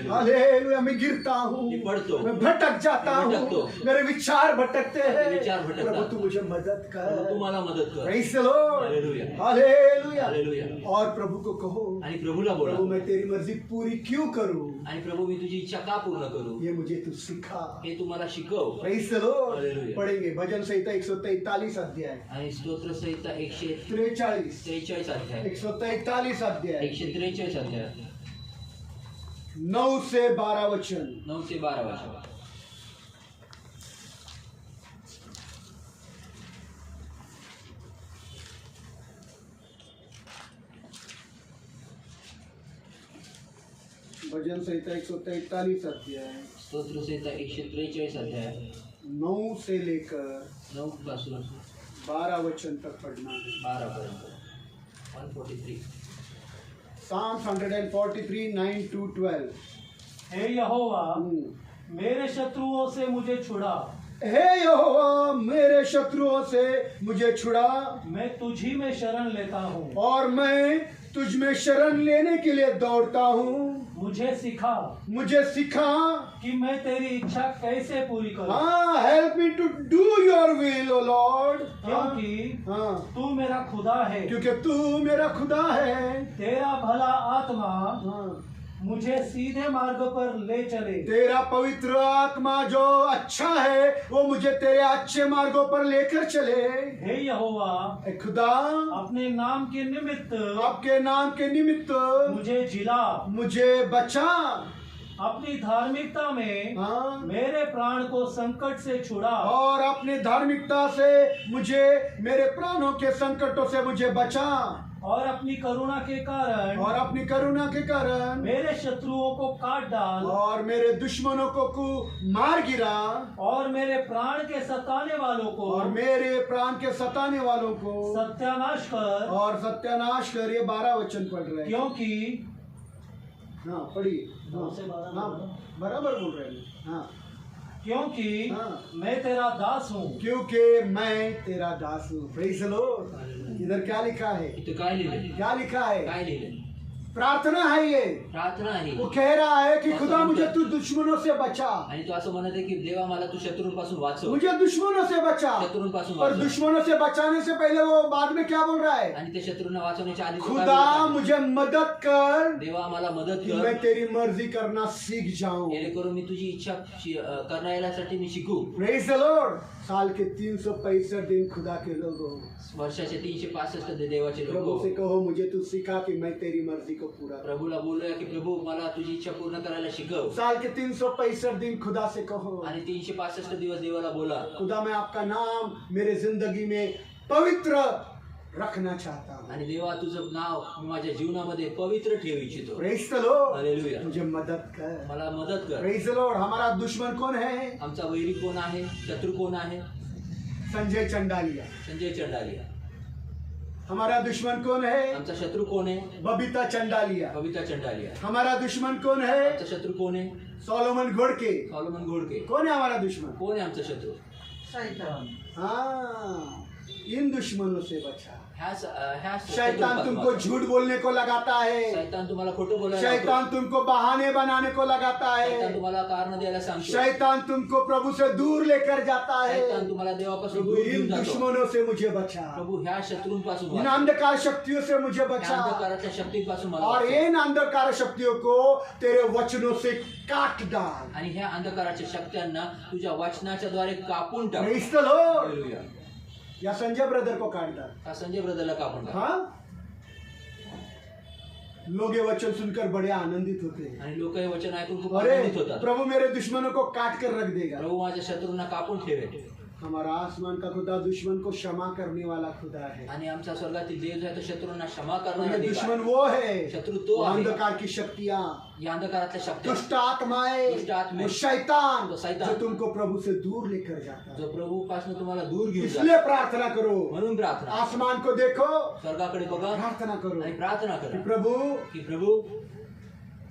हालेलुया. मैं गिरता हूँ, मी पडतो, मैं भटक जाता मी हूँ, भटकतो. मेरे विचार भटकते हैं. विचार भटकतात. प्रभु तू मुझे मदद प्रभू तू कर. मला मदत कर. Praise the Lord. हालेलुया. हालेलुया. हालेलुया. और प्रभु को कहो, आणि प्रभूला बोला, प्रभु मैं तेरी मर्जी पूरी क्यों करूं? आणि प्रभू मी तुझी इच्छा का पूर्ण करू ये मुझे तू सिखा. हे तू मला शिकव. Praise the Lord. हालेलुया. पढ़ेंगे भजन संहिता 143 अध्याय आणि स्तोत्र संहिता 143 143 अध्याय 143 अध्याय 143 अध्याय 9 से 12 वचन. 9 से 12 वचन. भजन संहिता 143 अध्याय स्तोत्र संहिता 143 अध्याय 9 से लेकर 9 पासून 12 वचन तक पढ़ना है. 12 पर्यंत. 143. Psalms 143 9 to 12. हे यहोवा, हम्म. मेरे शत्रुओं से मुझे छुड़ा. हे यहोवा मेरे शत्रुओं से मुझे छुड़ा, मैं तुझी में शरण लेता हूँ. और मैं तुझ में शरण लेने के लिए दौड़ता हूँ. मुझे सिखा मुझे सिखा कि मैं तेरी इच्छा कैसे पूरी करूं. हाँ, help me to do your will O lord. क्योंकि हाँ, तू मेरा खुदा है. क्योंकि तू मेरा खुदा है. तेरा भला आत्मा हाँ, मुझे सीधे मार्ग पर ले चले. तेरा पवित्र आत्मा जो अच्छा है वो मुझे तेरे अच्छे मार्गों पर लेकर चले. हे यहोवा, ए खुदा, अपने नाम के निमित्त आपके नाम के निमित्त मुझे जिला. मुझे बचा. अपनी धार्मिकता में हाँ, मेरे प्राण को संकट से छुड़ा. और अपनी धार्मिकता से मुझे मेरे प्राणों के संकटों से मुझे बचा. और अपनी करुणा के कारण और अपनी करुणा के कारण मेरे शत्रुओं को काट डाल और मेरे दुश्मनों को मार गिरा और मेरे प्राण के सताने वालों को और मेरे प्राण के सताने वालों को सत्यानाश कर, और सत्यानाश कर। ये 12 वचन पढ़ रहे हैं। क्योंकि हाँ पढ़िए। हाँ, 9 से 12 हाँ बराबर बोल रहे हैं। हाँ क्योंकि हाँ। मैं तेरा दास हूँ। क्योंकि मैं तेरा दास हूँ। Praise the Lord. इधर क्या लिखा है? इथं काय लिहिलंय? क्या लिखा है? काय लिहिलंय? प्रार्थना है ये। प्रार्थना आहे वो कह रहा है कि खुदा मुझे तू दुश्मनों से बचा, आणि तो असं म्हणत आहे की देवा मला तू शत्रूंपासून वाचव, मुझे दुश्मनों से बचा। शत्रूंपासून और वाचव. दुश्मनों से बचाने से पहले वो बाद में क्या बोल रहा है? आणि ते शत्रूंना वाचवण्याच्या आधी तो काय खुदा बोलत आहे? मुझे मदद कर देवा मला मदत कि कर, मैं तेरी मर्जी करना सीख जाऊं। जेणेकरून मी तुझी इच्छा करण्यासाठी मी शिकू. Praise the Lord. साल के 365 दिन खुदा के लोगों, वर्षाचे 365 देवाचे प्रभु से लोक कहो मुझे तू सिखा कि मैं तेरी मर्जी को पूरा करूं। प्रभूला बोलूया की प्रभू मला तुझी इच्छा पूर्ण करायला शिकव. साल के 365 दिन खुदा से कहो, आणि 365 दिवस देवाला बोला, खुदा मैं आपका नाम मेरे जिंदगी में पवित्र रखना चाहता हूँ। आणि देवा तुझं नाव मी माझ्या जीवनामध्ये पवित्र ठेवू इच्छितो. Praise the Lord. हालेलुया. मुझे मदद कर। मला मदत कर. Praise the Lord. हमारा दुश्मन कौन है? आमचा वैरी कोण आहे? शत्रू कोण आहे? संजय चंडालिया। संजय चंडालिया. हमारा दुश्मन कौन है? आमचा शत्रू कोण आहे? बबीता चंडालिया। बबिता चंडालिया. हमारा दुश्मन कौन है? आमचा शत्रू कोण आहे? सोलोमन घोड़के। सॉलोमन घोडके. कौन है हमारा दुश्मन? कोण आहे आमचा शत्रू? हाँ, इन दुश्मनों से बचा। ह्या शैतान तुमको झूठ बोलने को लगाता है, शैतान तुम्हाला खोटं बोलायला शैतान लावतो. तुमको बहाने बनाने को लगाता शैतान है, तुम्हाला कारण द्यायला सांगतो. शैतान तुमको प्रभु से दूर लेकर जाता है। शैतान तुम्हाला देवापासून प्रभु दूर इन घेऊन जातो. दुश्मनों से मुझे बचा, प्रभू ह्या शत्रूंपासून इन वाचव. अंधकार शक्तियों से मुझे ह्या बचा, अंधकाराच्या शक्तींपासून मला और वाचव. इन अंधकार शक्तियों को तेरे वचनों से काट डाल। आणि ह्या अंधकाराच्या शक्त्यांना तुझ्या वचनाच्या द्वारे कापून टाक. Praise the Lord. हालेलुया. या संजय ब्रदर को काट डाल। हा संजय ब्रदरला कापून टाक. हाँ, लोग ये वचन सुनकर बड़े आनंदित होते हैं। आणि लोक हे वचन ऐकून खूप अरे आनंदित होतात. प्रभु मेरे दुश्मनों को काट कर रख देगा। प्रभू माझ्या शत्रूंना कापून ठेवेल. हमारा आसमान का खुदा दुश्मन को क्षमा करने वाला खुदा है। आणि आमचा स्वर्गातील देव जो आहे तो शत्रूंना क्षमा और करणारा ये देव दुश्मन आहे. वो है, शत्रु तो वो आहे. अंधकार की शक्तियां, या अंधकारातल्या शक्त्या, दुष्ट आत्माएं, दुष्ट आत्मे, वो शैतान तो शैतान, जो तुमको प्रभु से दूर लेकर जाता है। जो प्रभू पासून तुम्हाला दूर घेऊन जातो. इसलिए प्रार्थना करो, म्हणून प्रार्थना, आसमान को देखो, स्वर्गाकडे बघा प्रार्थना करो आणि प्रार्थना कि करा प्रभु की प्रभू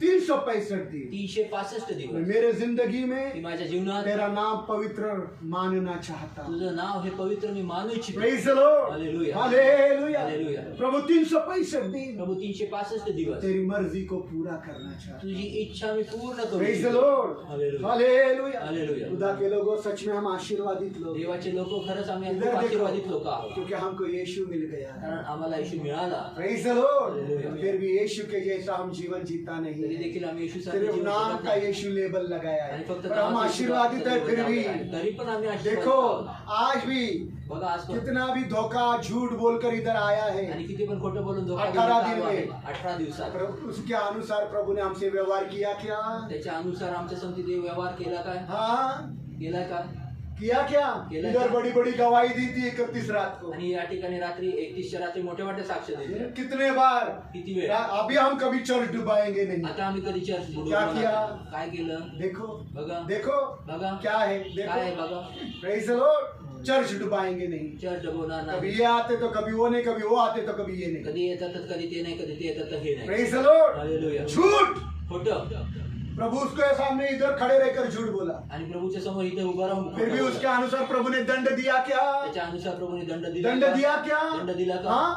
365 दिन 365 दिवस मेरे जिंदगी मी में माझ्या जीवनात तेरा नाम पवित्र मानना चाहता हूँ। तुझं नाव हे पवित्र मी मानू इच्छितो. Praise the Lord. हालेलुया. हालेलुया। हालेलुया. प्रभु 365 दिन प्रभू 365 दिवस तेरी मर्जी को पूरा करना चाहता हूँ। तुझी इच्छा मी पूर्ण करू प्रेज द इच्छितो. लॉर्ड। हालेलुया. हालेलुया। हालेलुया. खुदा के लोगों, सच में हम आशीर्वादित लोग हैं। देवाचे लोक खरंच आम्ही इधर खूप देखो, आशीर्वादित लोक आहोत, क्योंकि हमको यीशु मिल गया। कारण आम्हाला येशू मिळाला. Praise the Lord. हालेलुया. फिर भी यीशु के जैसा हम जीवन जीता नहीं तरी है, देखील आम्ही येशूसारखे सिर्फ जीवन नाम जगत का नाही. यीशु लेबल लगाया आणि है, फक्त पर हम नावाचे आशीर्वादित है फिर भी। तरी पण आम्ही आशीर्वादित देखो आहोत. आज भी बघा आज पण कितना भी धोखा झूठ बोलकर इधर आया है, आणि किती पण खोटं बोलून धोका 18 देण्यात दिन आलो आहे. में. 18 दिवसात प्रभु उसके अनुसार प्रभु ने हमसे व्यवहार किया क्या? त्याच्या अनुसार आमच्या संगती देव व्यवहार केला काय? हाँ, केला का? किया क्या? केला इधर क्या? बड़ी बड़ी गवाही दी थी 31 रात को। आणि या ठिकाणी रात्री 31च्या रात्री मोठे मोठे साक्ष दिले. कितने बार? किती वेळ? अभी हम कभी चर्च डुबाएंगे नहीं। आता आम्ही कधी चर्च बुडवू क्या नका. किया? काय केलं? देखो बघा देखो बघा क्या है, काय आहे देखो। बघा. Praise the Lord. चर्च डुबाएंगे नहीं। चर्च डबवणार कभी नाही. ये आते तो कभी वो नहीं, कभी वो आते तो कभी ये नहीं। कधी येतात तर कधी ते नाही, कधी ते येतात तर हे नाही. Praise the Lord. हालेलुया. झूठ, खोटं. प्रभु उसके सामने इधर खड़े रहकर झूठ बोला, आणि प्रभूच्या समोर इथे उभा राहून फिर भी खोटं उसके बोलला. अनुसार प्रभु ने दंड दिया क्या? त्याच्या अनुसार प्रभूने दंड दिला दंड का? दिया क्या? दंड दिला का? हाँ,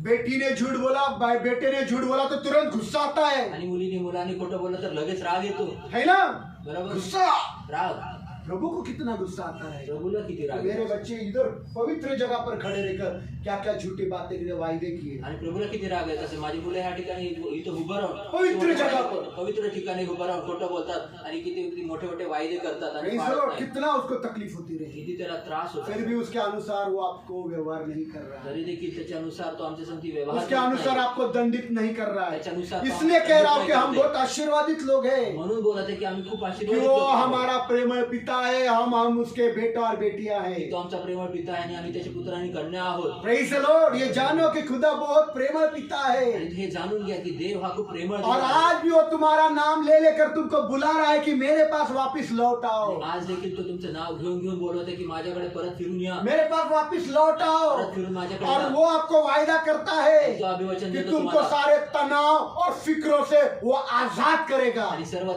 बेटी ने झूठ बोला, बेटे ने झूठ बोला तो तुरंत गुस्सा आता है आणि मुलीने मुलांनी खोटं बोललं तर लगेच राग येतो. है ना? बरोबर. गुस्सा। राग. प्रभु को कितना गुस्सा आता है। प्रभूला किती राग मेरे येतो. बच्चे इधर पवित्र जगह पर खड़े रहकर क्या क्या झूठी बातें के वायदे किए। आणि प्रभूला किती राग येत असेल. माझी मुलं ह्या ठिकाणी इथं उभं राहून पवित्र जगावर. पवित्र ठिकाणी उभं राहून खोटं बोलतात आणि किती मोठे मोठे वायदे करतात आणि Praise the पाळत Lord, नाही. कितना उसको तकलीफ होती रही, किती त्याला त्रास होतो. फिर भी उसके अनुसार वो आपको व्यवहार नहीं कर रहा है, तरी देखील त्याच्यानुसार तो आमच्या संगती व्यवहार उसके करत अनुसार नाही. आपको दंडित नहीं कर रहा है। त्याच्यानुसार इसलिए कह रहा हूं कि हम बहुत आशीर्वादित लोग हैं, म्हणून बोलत आहे की आम्ही खूप कि आशीर्वादित वो लोक आहोत. हमारा प्रेमळ पिता है हम उसके बेटा और बेटियां की हैं। तो आमचा प्रेमळ पिता आहे आणि आम्ही त्याचे पुत्र आणि कन्या आहोत. प्रेज द लॉर्ड, ये जानो कि खुदा बहुत प्रेमळ पिता है। आणि हे जाणून घ्या की देव हा खूप प्रेमळ और देव आहे. आज भी वो तुम्हारा नाम ले लेकर तुमको बुला रहा है कि मेरे पास वापस लौट आओ, आज देखील तो तुमचं नाव घेऊन घेऊन बोलवते की माझ्याकडे परत फिरून या, मेरे पास वापस लौट आओ। परत फिरून माझ्याकडे और या. वो आपको वायदा करता है जो अभिवचन कि देतो तुमको तुम्हाला. सारे तनाव और फिक्रों से वो आजाद करेगा। आणि सर्व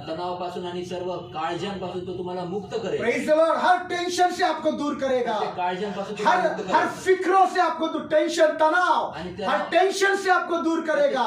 तणावापासून आणि सर्व काळजांपासून तो तुम्हाला मुक्त करेल. प्रेज द लॉर्ड, हर टेंशन से आपको दूर करेगा, प्रत्येक काळजांपासून हर तुम्हाला मुक्त हर करेल. फिक्रों से आपको टेंशन तनाव, आणि हर टेंशन से आपको दूर करेगा,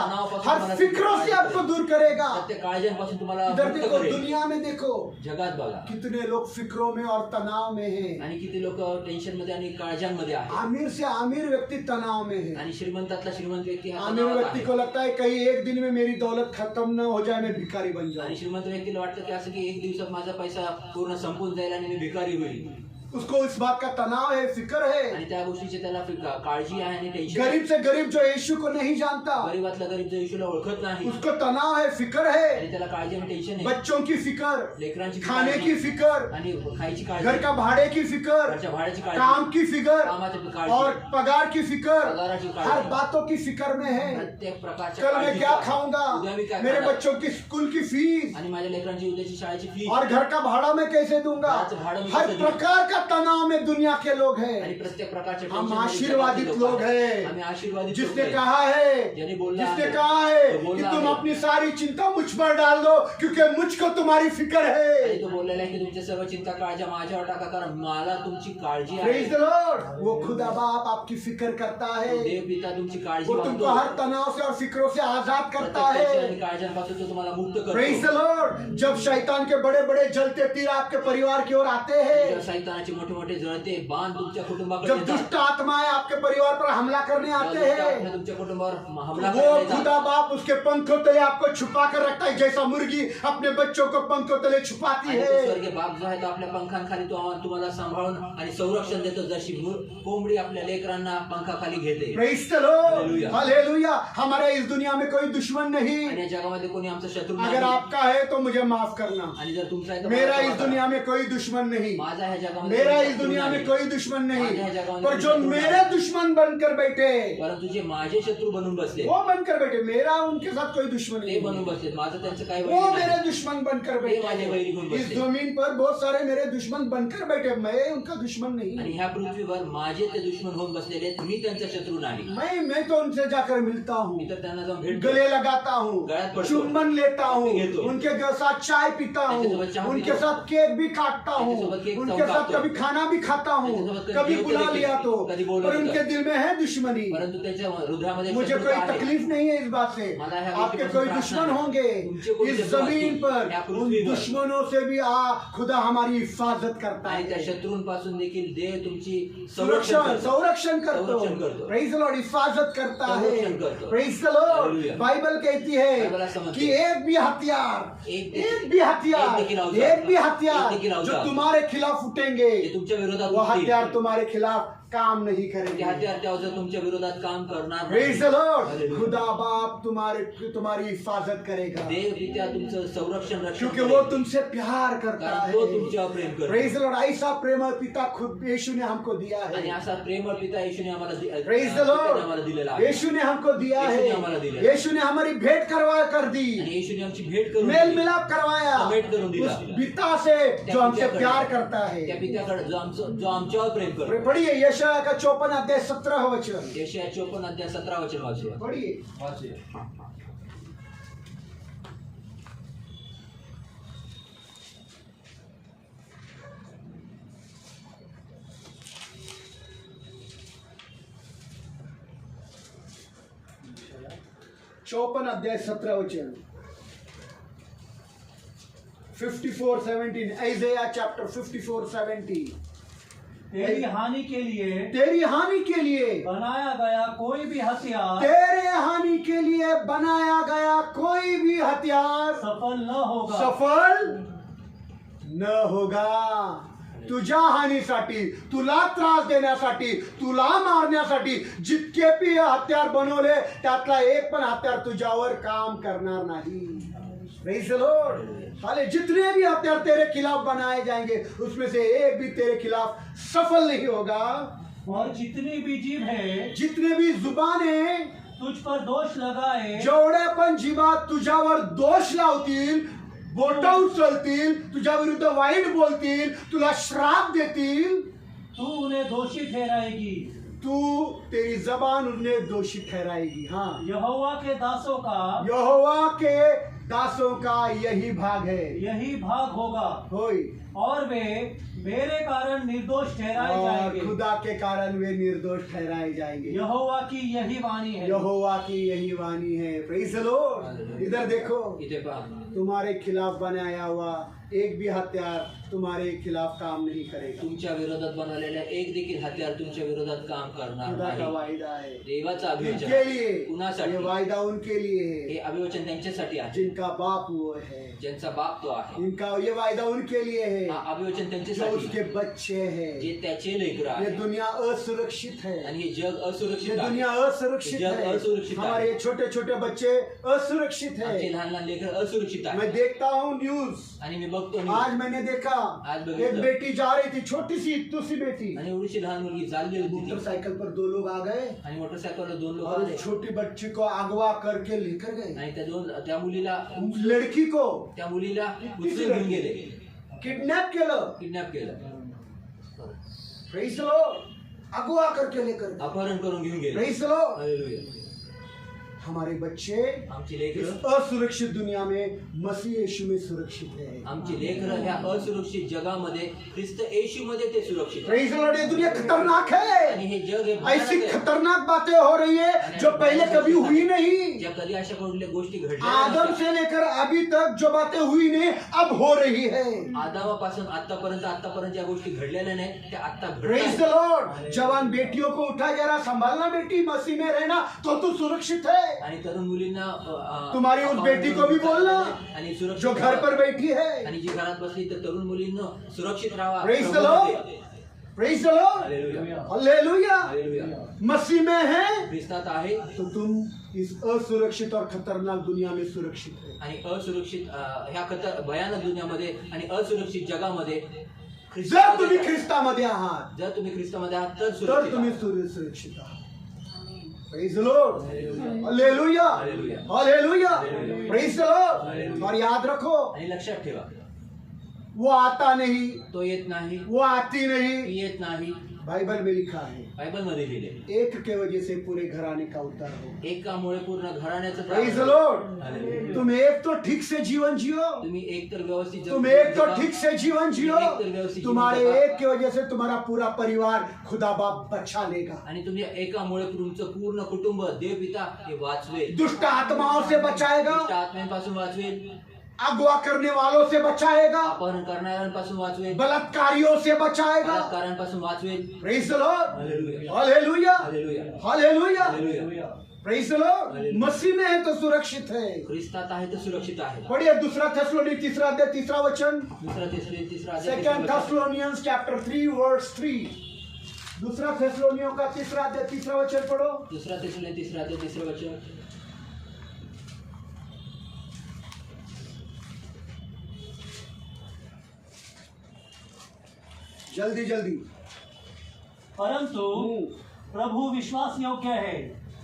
हर फिक्रों से आपको दूर करेगा। प्रत्येक काळजांपासून तुम्हाला इधर मुक्त देखो, करेल. दुनिया में देखो जगात बघा कितने लोग फिक्रों में और तनाव में हैं। आणि किती लोक टेन्शन मध्ये आणि काळजांमध्ये आहेत. अमीर से अमीर व्यक्ति तनाव में है। आणि श्रीमंतातला श्रीमंत व्यक्ती हा अमीर तणावात व्यक्ति आहे. को लगता है कहीं एक दिन में मेरी दौलत खत्म न हो जाए, मैं भिखारी बन जाऊं। आणि श्रीमंत व्यक्तीला वाटतं की असं की एक दिवसात माझा पैसा पूर्ण संपून जाईल आणि मी भिकारी होईल. उसको इस बात का तनाव है, फिक्र है। आणि त्या गोष्टीची त्याला काळजी आहे आणि टेन्शन. गरीब से गरीब जो यीशु को नहीं जानता, गरीबातला गरीब जो येशूला ओळखत नाही उसको तनाव है, फिक्र है। आणि त्याला काळजी आणि टेन्शन आहे. बच्चों की फिक्र, लेकरांची खाने काळजी की फिक्र, आणि खायची घर काळजी, का भाड़े की फिक्र, घरच्या भाड्याची काळजी, काम की फिक्र कामाची और काळजी, पगार की फिक्र, पगाराची काळजी. हर बातों की फिक्र में है। प्रत्येक प्रकारच्या कल मैं काळजीचा. क्या खाऊंगा, उद्या मी काय मेरे खाणार? बच्चों की स्कूल की फीस, आणि माझ्या लेकरांची उद्याची शाळेची फी और घर का भाड़ा मैं कैसे दूंगा। घराचं भाडं मी हर कसं देऊ? प्रकार का तनाव में दुनिया के लोग आणि हैं। प्रत्येक प्रकारचे हम टेन्शन मध्ये आशीर्वादित जगातले लोग हैं। आम्ही आशीर्वादित जिसने लोक आहे. कहा है, ज्याने बोलला जिसने आहे, कहा है तो कि बोलला तुम आहे. अपनी सारी चिंता मुझ पर डाल दो क्योंकि मुझको तुम्हारी फिक्र आणि है। तो बोललेला आहे की तुमच्या सर्व चिंता काळजा माझ्यावर टाका कारण मला तुमची काळजी आहे. प्रेज द लॉर्ड, वो खुदा बाप आपकी फिक्र करता है। देव पिता तुमची काळजी वो तुमको हर तनाव से और फिक्रों से आजाद करता प्रत्येक टेन्शन है। आणि काळजांपासून तो तुम्हाला मुक्त प्रेज द करतो. लॉर्ड, जब शैतान के बड़े बड़े जलते तीर आपके परिवार की ओर आते हैं, जेव्हा शैतानाचे मोठे मोठे जळते बाण तुमच्या कुटुंबाकडे जब येतात, दुष्ट आत्माएं आपके परिवार पर हमला करने जेव्हा आते दुष्ट हैं, आत्मा तुमच्या कुटुंबावर हमला वो करण्यात खुदा येतात. बाप उसके पंखों तले आपको छुपा कर रखता है, जैसा मुर्गी अपने बच्चों को पंखों तले छुपाती आणि तो है। स्वर्गीय बाप जो आहे तो आपल्या पंखांखाली तो तुम्हाला सांभाळून आणि संरक्षण देतो जशी कोंबडी आपल्या लेकरांना पंखाखाली घेते. प्रेज द लॉर्ड, हालेलुया. हालेलुया। हमारे इस दुनिया में कोई दुश्मन नहीं। आणि या जगामध्ये कोणी आमचा शत्रू अगर नाही. आपका है तो मुझे माफ करना। आणि जर तुमचा आहे तर मेरा मला इस क्षमा दुनिया करा. में कोई दुश्मन नहीं। माझा ह्या जगामध्ये मेरा कोणी इस शत्रू दुनिया में नाही. कोई दुश्मन नहीं, माझ्या ह्या जगामध्ये पर कोणी जो शत्रू मेरे नाही. दुश्मन बनकर बैठे, परंतु जे माझे शत्रू बनून बसले वो बनकर बैठे, मेरा उनके साथ कोई दुश्मन ते नहीं। बनून बसले माझं त्यांचं काही वो वैर मेरे नाही. दुश्मन बनकर ते माझे वैरी बैठे। होऊन इस बसले. जमीन पर बहुत सारे मेरे दुश्मन बनकर बैठे, मैं उनका दुश्मन आणि नहीं। ह्या पृथ्वीवर माझे ते दुश्मन होऊन बसलेले आहेत. मी त्यांचा शत्रू नाही. मैं तो उनसे जाकर मिलता हूँ, मी तर त्यांना जाऊन भेटतो, गले लगाता हूँ, गळ्यात पडतो, चुम्बन लेता हूँ, घेतो. उनके साथ चाय पीता हूँ, त्यांच्यासोबत चहा उनके पितो. साथ केक भी काटता हूँ, त्यांच्यासोबत केक उनके खाऊन साथ खातो. कभी खाना भी खाता हूँ, त्यांच्यासोबत कभी जेवतो बुला देखील, लिया तो, कधी बोलवलं पर उनके तर. दिल में है दुश्मनी। परंतु त्याच्या हृदयामध्ये मुझे शत्रुता कोई आहे. तकलीफ नहीं है इस बात से। मला ह्या आपके गोष्टीपासून कोई त्रास दुश्मन नाही. होंगे तुमचे कोणी इस शत्रू जमीन असतील. पर, या उन पृथ्वीवर. दुश्मनों से भी खुदा हमारी हिफाजत करता आणि त्या है, शत्रूंपासून देखील देव तुमची संरक्षण करतो. संरक्षण करतो। संरक्षण करतो. प्रेज द लॉर्ड, हिफाजत करता है। संरक्षण करतो. Praise the Lord. Hallelujah. Bible कहती बाइबल है असं म्हणते. कि एक भी हथियार, एक एक भी हथियार, एक देखील अवजार, एक भी हथियार एक देखील जो अवजार तुम्हारे खिलाफ उठेंगे, ते तुमच्या विरोधात वो उठतील. हथियार तुम्हारे खिलाफ काम नहीं ते करेंगे। हत्यार त्या अवजार तुमच्या विरोधात काम करणार प्रेज द नाही. Lord, hallelujah. खुदा बाप तुम्हारी हिफाजत करेगा, देव पिता तुमचं संरक्षण रक्षण क्योंकि करेल. वो तुमसे प्यार करता कारण है। तो तुमच्यावर प्रेम करतो. प्रेज द लॉर्ड, ऐसा प्रेम पिता खुद यीशु ने हमको दिया आणि है। असा प्रेमळ पिता येशूने आम्हाला प्रेज द पित्याने आम्हाला दिलेला लॉर्ड, आहे. यीशु ने हमको दिया यीशु ने हमारा है। दिया। यीशु ने हमारी भेंट करवा कर दी, आणि येशूने आमची भेट करून मेल दिली. मिलाप करवाया भेंट करून दिला. उस पिता से जो हमसे पित्याकडे. प्यार करता है। त्या पित्याकडे जो आमच्यावर प्रेम करतो. पढ़िए यशायाह का 54 अध्याय 17 वचन, यशाया 54 अध्याय 17 वचन वाचूया. पढ़िए। वाचूया. चौपन अध्याय 17 वचन, 54:17, Isaiah chapter 54:17। तेरी हानि के लिए तेरी हानि के लिए बनाया गया कोई भी हथियार तेरे हानि के लिए बनाया गया कोई भी हथियार सफल न होगा। सफल न होगा। तुझ्या हानीसाठी, तुला त्रास देण्यासाठी, तुला मारण्यासाठी जितके बी हत्यार बनवले त्यातला एक पण हत्यार तुझ्यावर काम करणार नाही। Praise the Lord. हाले जितने भी हथियार तेरे खिलाफ बनाए जाएंगे उसमें से एक भी तेरे खिलाफ सफल नहीं होगा। और जितनी भी जीभ है जितने भी जुबाने तुझ पर दोष लगाए, जेवढ्या पण जीवा तुझ्यावर दोष लावतील, बोटं उचलतील, तुझ्या विरुद्ध वाईट बोलतील, तुला श्राप देतील, तू उन्हें दोषी ठहराएगी। तू तेरी जबान उन्हें दोषी ठहराएगी। हाँ, यहोवा के दासों का यहोवा के दासों का यही भाग है, यही भाग होगा, होय, और वे मेरे कारण निर्दोष ठहराए और जाएंगे। खुदा के कारण वे निर्दोष ठहराए जाएंगे। यहोवा की यही वाणी है। यहोवा की यही वाणी है। Praise the Lord. इधर देखो, इथे पहा, तुम्हारे खिलाफ बनाया हुआ एक भी हथियार तुम्हारे खिलाफ काम नहीं करेगा। तुमच्या विरोधात बनवलेल्या एक देखील हत्यार तुमच्या विरोधात काम करणार खुदा का नाही। वायदा है देवाचा उनके अभिवचन लिए, कुणासाठी? ये वायदा उनके लिए है हे अभिवचन त्यांच्यासाठी आहे, जिनका बाप वो है। ज्यांचा बाप तो आहे। इनका ये वायदा उनके लिए है हा अभिवचन जो त्यांच्यासाठी उसके आहे, बच्चे हैं। जे त्याचे लेकरं ये आहे। दुनिया असुरक्षित है, आणि हे जग ये असुरक्षित आहे। दुनिया असुरक्षित जग है। असुरक्षित है। हमारे ये छोटे छोटे बच्चे असुरक्षित आमचे है। लहान लहान लेकरं असुरक्षित मैं आहे। देखता हूँ न्यूज, आणि मी बघतो आज न्यूज, मैंने देखा आज बघितलं। एक बेटी जा रही थी, छोटी सी तुसी बेटी, आणि एवढीशी लहान मुलगी चालली होती ती, मोटरसाइकिल पर दो लोग आ गए आणि मोटरसायकलवर दोन लोक और आले उस छोटी बच्ची को अगवा करके लेकर गए। आणि त्या मुलीला लड़की को उचलून घेऊन गेले, किडनैप केलं, किडनॅप केलं, प्रेज़ द लॉर्ड, अगवा करके लेकर गए। अपहरण करून घेऊन गेले। Praise the Lord. हालेलुया। हमारे बच्चे आमची इस लेकरं असुरक्षित दुनिया में मसीह यीशु में सुरक्षित है। आमची लेकरं ह्या असुरक्षित जगामध्ये ख्रिस्त येशू मध्ये ते सुरक्षित आहे। Praise the Lord. ये दुनिया खतरनाक है, आणि हे जग हे भयानक ऐसी आहे। खतरनाक बातें हो रही है जो पहले कभी हुई नहीं। ज्या कधी अशा कुठल्या गोष्टी घडल्या आदम नव्हत्या। से लेकर अभी तक जो बातें हुई नहीं अब हो रही है। आदामापासून आतापर्यंत ज्या गोष्टी घडलेल्या नाही त्या आता प्रेज़ द घडतात। लॉर्ड। जवान बेटियों को उठा जरा संभालना बेटी, मसीह में रहना तो तू सुरक्षित है। आणि तरुण मुलींना तुम्हारी उस बेटी को भी बोलना आणि सुरक्षित जो घर पर बैठी है। आणि जी घरात बसली तर तरुण मुलींना सुरक्षित राहा। Praise the Lord. Praise the Lord. हालेलुया। हालेलुया। हालेलुया। मसीह में है ख्रिस्तात आहे तो तुम इस असुरक्षित और खतरनाक दुनिया में सुरक्षित है। आणि असुरक्षित ह्या भयानक दुनियामध्ये आणि असुरक्षित जगामध्ये जर तुम्ही ख्रिस्तामध्ये आहात जर तुम्ही ख्रिस्तामध्ये आहात तर तर सुरक्षित तुम्ही आहात। सुरक्षित आहात। Praise the Lord. हालेलुया। हालेलुया। हालेलुया। हालेलुया। Praise the Lord. हालेलुया। और याद रखो, आणि लक्षात ठेवा, वो आता नहीं, तो येत नाही, वो आती नहीं। ती येत नाही। बाइबल में लिखा है बायबल मध्ये लिहिले, एक के वजह से पूरे घराने का उद्धार हो। एकामुळे पूर्ण घराण्याचं प्रेज़ द प्राण लॉर्ड। हालेलुया। तुम एक तो ठीक से जीवन जियो, तुम्ही एक तर व्यवस्थित जगू तुम एक तो जगा. ठीक से जीवन जियो, एक तर व्यवस्थित तुम्हारे जीवन जगा. एक की वजह से तुम्हारा पूरा परिवार खुदा बाप बचा लेगा। आणि तुम्ही एकामुळे तुमचं पूर्ण कुटुंब देवपिता हे वाचवेल, दुष्ट आत्माओं से बचाएगा, दुष्ट आत्म्यांपासून वाचवेल, अगवा करने वालों से बचाएगा, अपहरण करणाऱ्यांपासून वाचवेल, बलात्कारियों से बचाएगा। बलात्कारांपासून वाचवेल. Praise the Lord. हालेलुया. हालेलुया। हालेलुया. हालेलुया। हालेलुया. Praise the Lord. हालेलुया. मसीह में है तो सुरक्षित है। ख्रिस्तात आहे तर सुरक्षित आहे. पढ़िए दूसरा थेसलोनिक तीसरा अध्याय तीसरा वचन, दुसरा तिसरा तिसरा सेकंड थेसलोनियंस चैप्टर 3 वर्स 3। दूसरा थेसलोनियों का तीसरा अध्याय तीसरा वचन पढ़ो। दुसरा तिसरा तिसरा तिसरं वचन. जल्दी जल्दी। परंतु प्रभु विश्वास योग्य है,